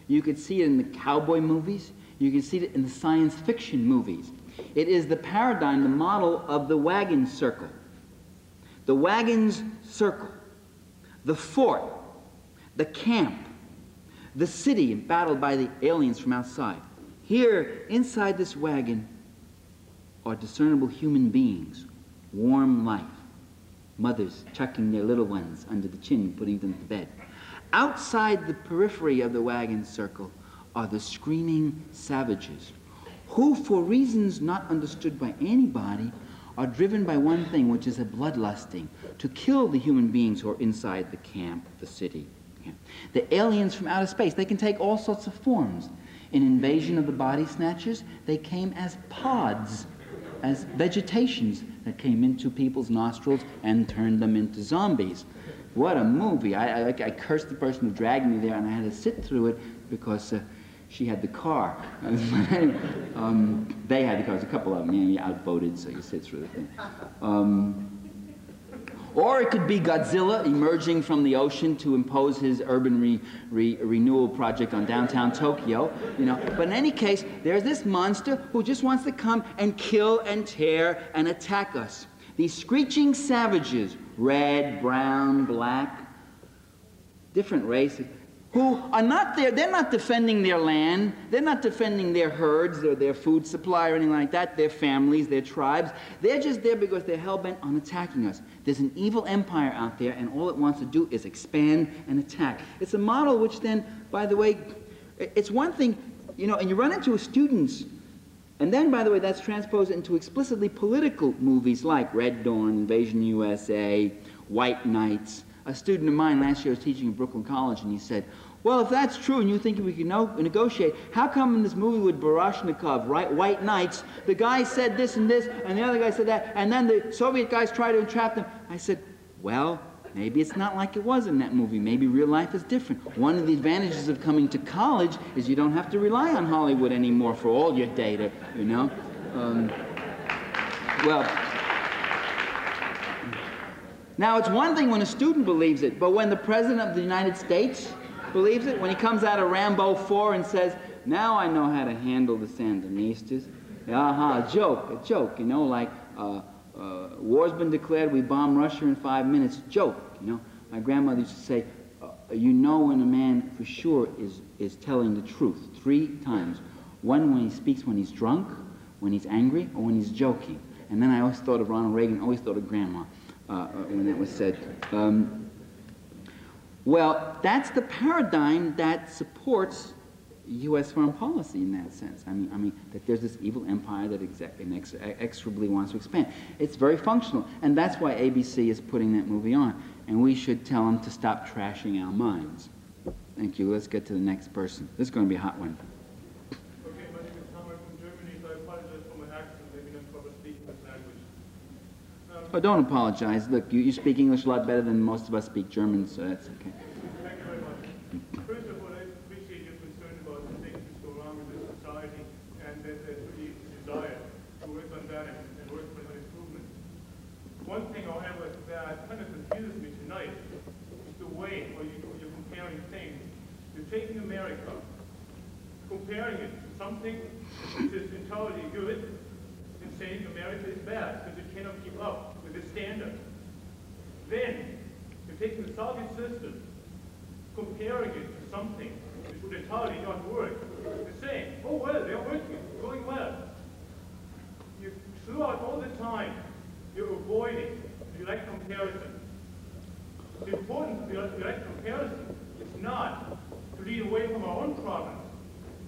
You can see it in the cowboy movies. You can see it in the science fiction movies. It is the paradigm, the model of the wagon circle. The wagon's circle, the fort, the camp, the city embattled by the aliens from outside. Here, inside this wagon, are discernible human beings, warm life, mothers chucking their little ones under the chin, putting them to bed. Outside the periphery of the wagon circle are the screaming savages, who, for reasons not understood by anybody, are driven by one thing, which is a bloodlusting, to kill the human beings who are inside the camp, the city. The aliens from outer space, they can take all sorts of forms. In Invasion of the Body Snatchers, they came as pods, as vegetations that came into people's nostrils and turned them into zombies. What a movie. I cursed the person who dragged me there, and I had to sit through it because she had the car. They had the car. There's a couple of them. You outvoted, so you sit through the thing. Or it could be Godzilla emerging from the ocean to impose his urban renewal project on downtown Tokyo, you know. But in any case, there's this monster who just wants to come and kill and tear and attack us. These screeching savages, red, brown, black, different races, who are not there, they're not defending their land, they're not defending their herds or their food supply or anything like that, their families, their tribes. They're just there because they're hell-bent on attacking us. There's an evil empire out there, and all it wants to do is expand and attack. It's a model which then, by the way, it's one thing, you know, and you run into students, and then, by the way, that's transposed into explicitly political movies like Red Dawn, Invasion USA, White Knights. A student of mine last year was teaching at Brooklyn College, and he said, well, if that's true and you think we can negotiate, how come in this movie with Baryshnikov, right, White Knights, the guy said this and this, and the other guy said that, and then the Soviet guys tried to entrap them? I said, well, maybe it's not like it was in that movie. Maybe real life is different. One of the advantages of coming to college is you don't have to rely on Hollywood anymore for all your data, you know? Now, it's one thing when a student believes it, but when the President of the United States believes it, when he comes out of Rambo 4 and says, now I know how to handle the Sandinistas. A joke, you know, like, war's been declared, we bomb Russia in 5 minutes. Joke, you know. My grandmother used to say, you know when a man for sure is telling the truth 3 times. One, when he speaks when he's drunk, when he's angry, or when he's joking. And then I always thought of Ronald Reagan, always thought of Grandma when that was said. Well, that's the paradigm that supports U.S. foreign policy in that sense. I mean that there's this evil empire that inexorably wants to expand. It's very functional, and that's why ABC is putting that movie on. And we should tell them to stop trashing our minds. Thank you. Let's get to the next person. This is going to be a hot one. Okay, my name is Hammer from Germany, so I apologize for my accent. Maybe not proper speaking this language. Oh, don't apologize. Look, you speak English a lot better than most of us speak German, so that's okay. Thank you very much. First of all, I appreciate your concern about the things that go wrong in this society, and that there's really a desire to work on that and work for an improvement. One thing, however, that kind of confuses me tonight is the way where you're comparing things. You're taking America, comparing it to something which is entirely good, and saying America is bad because it cannot keep up with the standard. Then, you're taking the Soviet system, comparing it to something which would entirely not work. You're saying, oh well, they're working, it's going well. away from our own problems.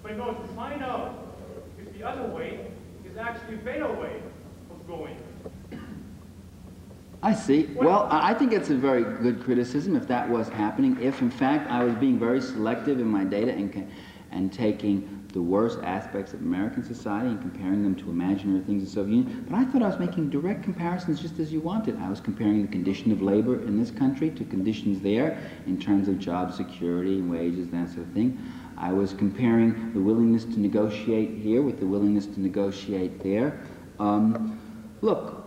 But in order to find out if the other way is actually a better way of going. I see. Well, I think it's a very good criticism if that was happening, if in fact I was being very selective in my data and taking the worst aspects of American society and comparing them to imaginary things in the Soviet Union. But I thought I was making direct comparisons just as you wanted. I was comparing the condition of labor in this country to conditions there in terms of job security and wages, that sort of thing. I was comparing the willingness to negotiate here with the willingness to negotiate there. Look,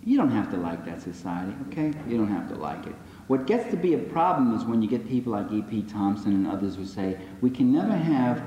you don't have to like that society, okay? You don't have to like it. What gets to be a problem is when you get people like E.P. Thompson and others who say, we can never have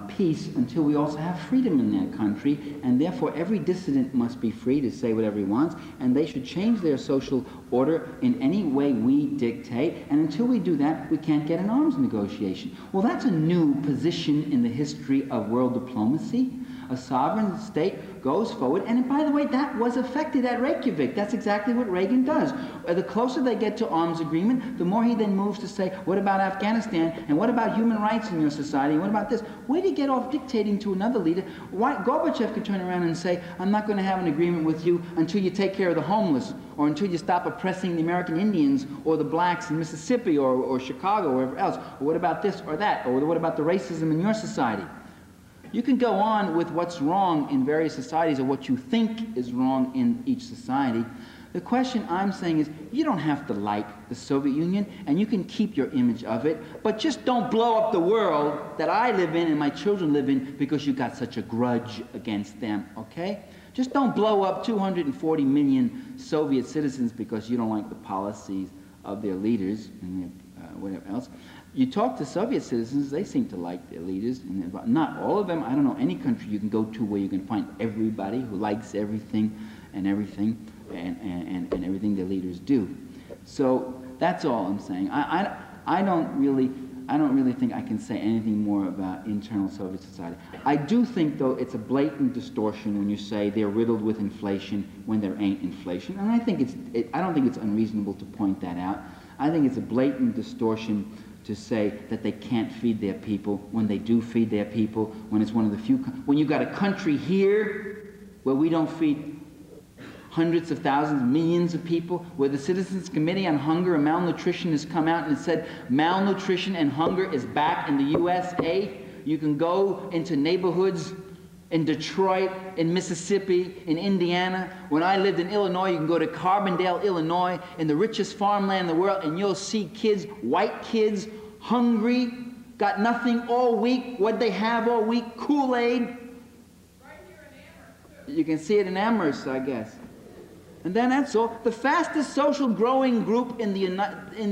peace until we also have freedom in their country, and therefore every dissident must be free to say whatever he wants, and they should change their social order in any way we dictate, and until we do that, we can't get an arms negotiation. Well, that's a new position in the history of world diplomacy. A sovereign state goes forward, and by the way, that was affected at Reykjavik. That's exactly what Reagan does. The closer they get to arms agreement, the more he then moves to say, what about Afghanistan, and what about human rights in your society, and what about this? Where do you get off dictating to another leader? Why, Gorbachev could turn around and say, I'm not going to have an agreement with you until you take care of the homeless, or until you stop oppressing the American Indians, or the blacks in Mississippi, or Chicago, or wherever else. Or what about this or that? Or what about the racism in your society? You can go on with what's wrong in various societies or what you think is wrong in each society. The question I'm saying is you don't have to like the Soviet Union, and you can keep your image of it, but just don't blow up the world that I live in and my children live in because you got such a grudge against them, okay? Just don't blow up 240 million Soviet citizens because you don't like the policies of their leaders and whatever else. You talk to Soviet citizens, they seem to like their leaders. And not all of them. I don't know any country you can go to where you can find everybody who likes everything and everything their leaders do. So that's all I'm saying. I don't really think I can say anything more about internal Soviet society. I do think, though, it's a blatant distortion when you say they're riddled with inflation when there ain't inflation. And I don't think it's unreasonable to point that out. I think it's a blatant distortion to say that they can't feed their people when they do feed their people, when it's one of the few, when you've got a country here where we don't feed hundreds of thousands, millions of people, where the Citizens Committee on Hunger and Malnutrition has come out and said malnutrition and hunger is back in the USA. You can go into neighborhoods in Detroit, in Mississippi, in Indiana. When I lived in Illinois, you can go to Carbondale, Illinois, in the richest farmland in the world, and you'll see kids, white kids, hungry, got nothing all week. What'd they have all week? Kool-Aid. Right here in Amherst, too. You can see it in Amherst, I guess. And then that's all. The fastest social growing group in the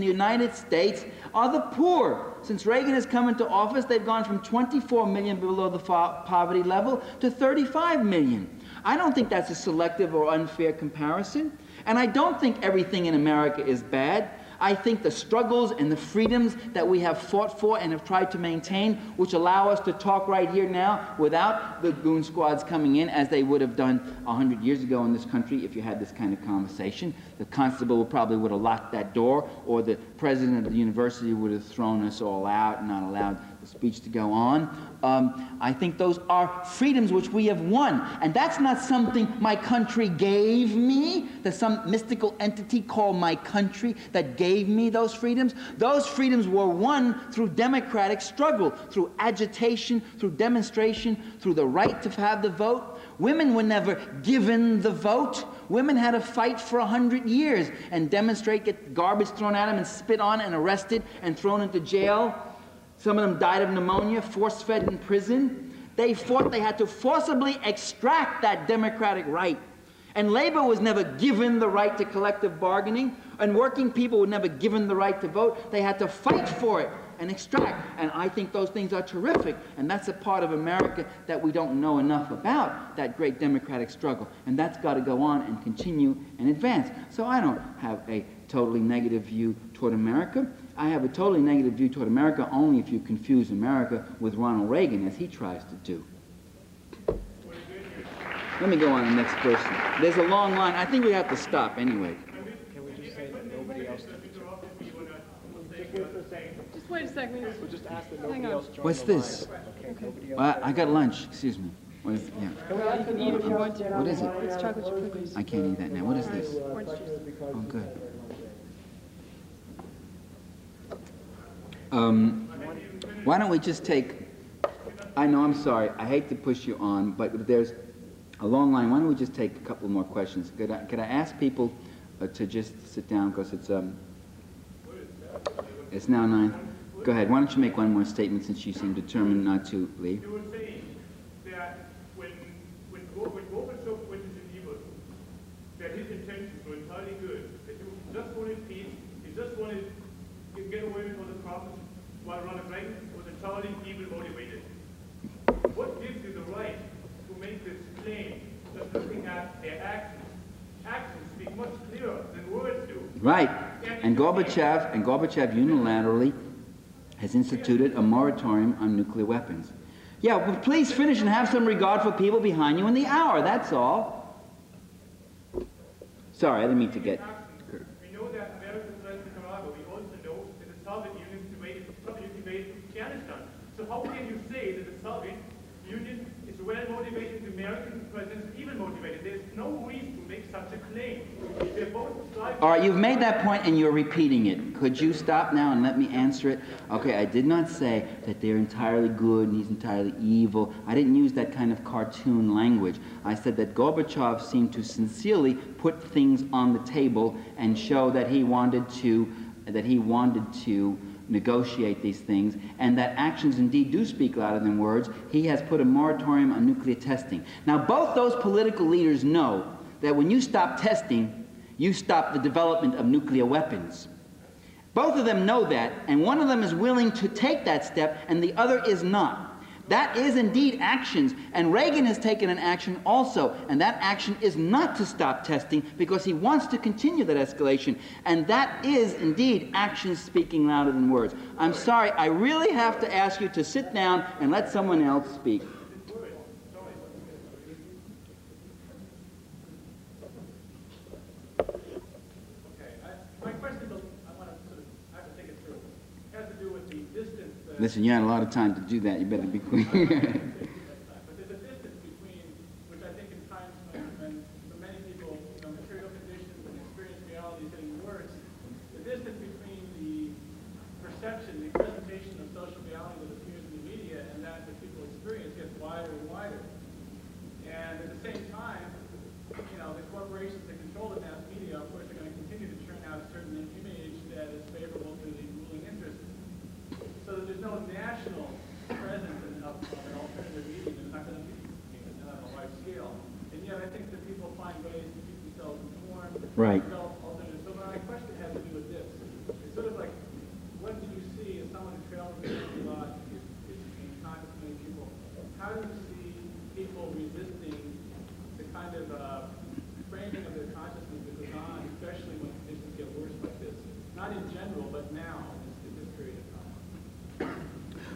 United States are the poor. Since Reagan has come into office, they've gone from 24 million below the poverty level to 35 million. I don't think that's a selective or unfair comparison. And I don't think everything in America is bad. I think the struggles and the freedoms that we have fought for and have tried to maintain, which allow us to talk right here now without the goon squads coming in, as they would have done 100 years ago in this country if you had this kind of conversation. The constable probably would have locked that door, or the president of the university would have thrown us all out and not allowed the speech to go on. I think those are freedoms which we have won. And that's not something my country gave me. There's some mystical entity called my country that gave me those freedoms. Those freedoms were won through democratic struggle, through agitation, through demonstration, through the right to have the vote. Women were never given the vote. Women had to fight for 100 years and demonstrate, get garbage thrown at them and spit on and arrested and thrown into jail. Some of them died of pneumonia, force-fed in prison. They fought, they had to forcibly extract that democratic right. And labor was never given the right to collective bargaining, and working people were never given the right to vote. They had to fight for it and extract. And I think those things are terrific. And that's a part of America that we don't know enough about, that great democratic struggle. And that's got to go on and continue and advance. So I don't have a totally negative view toward America. I have a totally negative view toward America only if you confuse America with Ronald Reagan, as he tries to do. Let me go on to the next person. There's a long line. I think we have to stop anyway. Can we just say that nobody else Just wait a second. We'll just ask that Hang nobody on. else join What's the this? line. Okay, nobody else. I got lunch, excuse me. What is, yeah. You can eat if you want to. What is it? It's chocolate chip cookies. I can't eat that now. What is this? Orange juice. Oh, good. Why don't we just take, I know, I'm sorry, I hate to push you on, but there's a long line. Why don't we just take a couple more questions? Could I ask people to just sit down, because it's now 9. Go ahead. Why don't you make one more statement, since you seem determined not to leave? You were saying that when Gorbachev went into Geneva, that his intentions were entirely good, that he just wanted peace, he just wanted to get away with all the problems, while Ronald Reagan was entirely evil motivated. What gives you the right to make this claim, just looking at their actions? Actions speak much clearer than words do. Right. And Gorbachev unilaterally has instituted a moratorium on nuclear weapons. Yeah, well, please finish and have some regard for people behind you in the hour, that's all. Sorry, I didn't mean to get... We know that America fled Nicaragua. We also know that the Soviet Union invaded Afghanistan. So how can you say that the Soviet Union is well motivated, the American president is evil motivated? There's no reason to make such a claim. They're both All right, you've made that point and you're repeating it. Could you stop now and let me answer it? Okay, I did not say that they're entirely good and he's entirely evil. I didn't use that kind of cartoon language. I said that Gorbachev seemed to sincerely put things on the table and show that he wanted to negotiate these things, and that actions indeed do speak louder than words. He has put a moratorium on nuclear testing. Now, both those political leaders know that when you stop testing, you stop the development of nuclear weapons. Both of them know that, and one of them is willing to take that step, and the other is not. That is indeed actions, and Reagan has taken an action also, and that action is not to stop testing because he wants to continue that escalation, and that is indeed actions speaking louder than words. I'm sorry, I really have to ask you to sit down and let someone else speak. Listen, you had a lot of time to do that. You better be quick. But there's a distance between, which I think in times when for many people, material conditions and experience reality is getting worse, the distance between the perception, the presentation of social reality that appears in the media and that people experience gets wider and wider. And at the same time, the corporations that control the mass media, of course, are going to continue to churn out a certain image that is favorable to the ruling interests. So that there's no national presence of an alternative media. There's not going to be on a large scale. And yet I think that people find ways to keep themselves informed. Right. So my question has to do with this. It's sort of like, what do you see as someone who travels a lot, is in contact with many people, how do you see people resisting the kind of framing of their consciousness that goes on, especially when conditions get worse like this? Not in general, but now, in this period of time.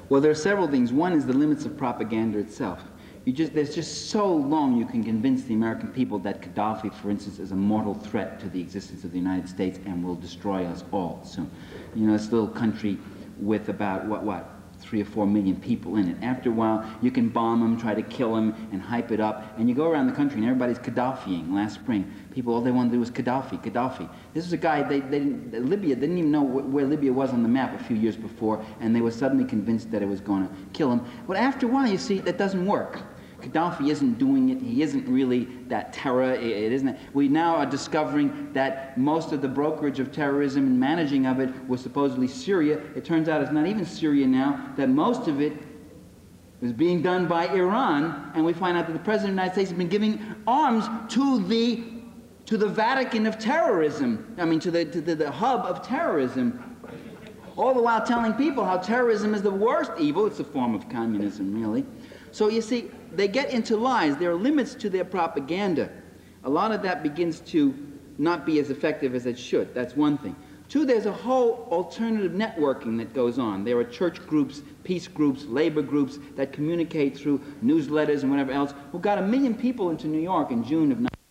Well, there are several things. One is the limits of propaganda itself. There's just so long you can convince the American people that Gaddafi, for instance, is a mortal threat to the existence of the United States and will destroy us all soon. This little country with about, what, 3 or 4 million people in it. After a while, you can bomb them, try to kill them, and hype it up. And you go around the country, and everybody's Gaddafiing. Last spring, people, all they wanted to do was Gaddafi. This was a guy, Libya, didn't even know where Libya was on the map a few years before, and they were suddenly convinced that it was going to kill him. But after a while, you see, that doesn't work. Gaddafi isn't doing it. He isn't really that terror. It isn't. We now are discovering that most of the brokerage of terrorism and managing of it was supposedly Syria. It turns out it's not even Syria now, that most of it is being done by Iran, and we find out that the President of the United States has been giving arms to the Vatican of terrorism, to the hub of terrorism, all the while telling people how terrorism is the worst evil. It's a form of communism, really. So you see, they get into lies. There are limits to their propaganda. A lot of that begins to not be as effective as it should. That's one thing. Two, there's a whole alternative networking that goes on. There are church groups, peace groups, labor groups that communicate through newsletters and whatever else. We got 1 million people into New York in June of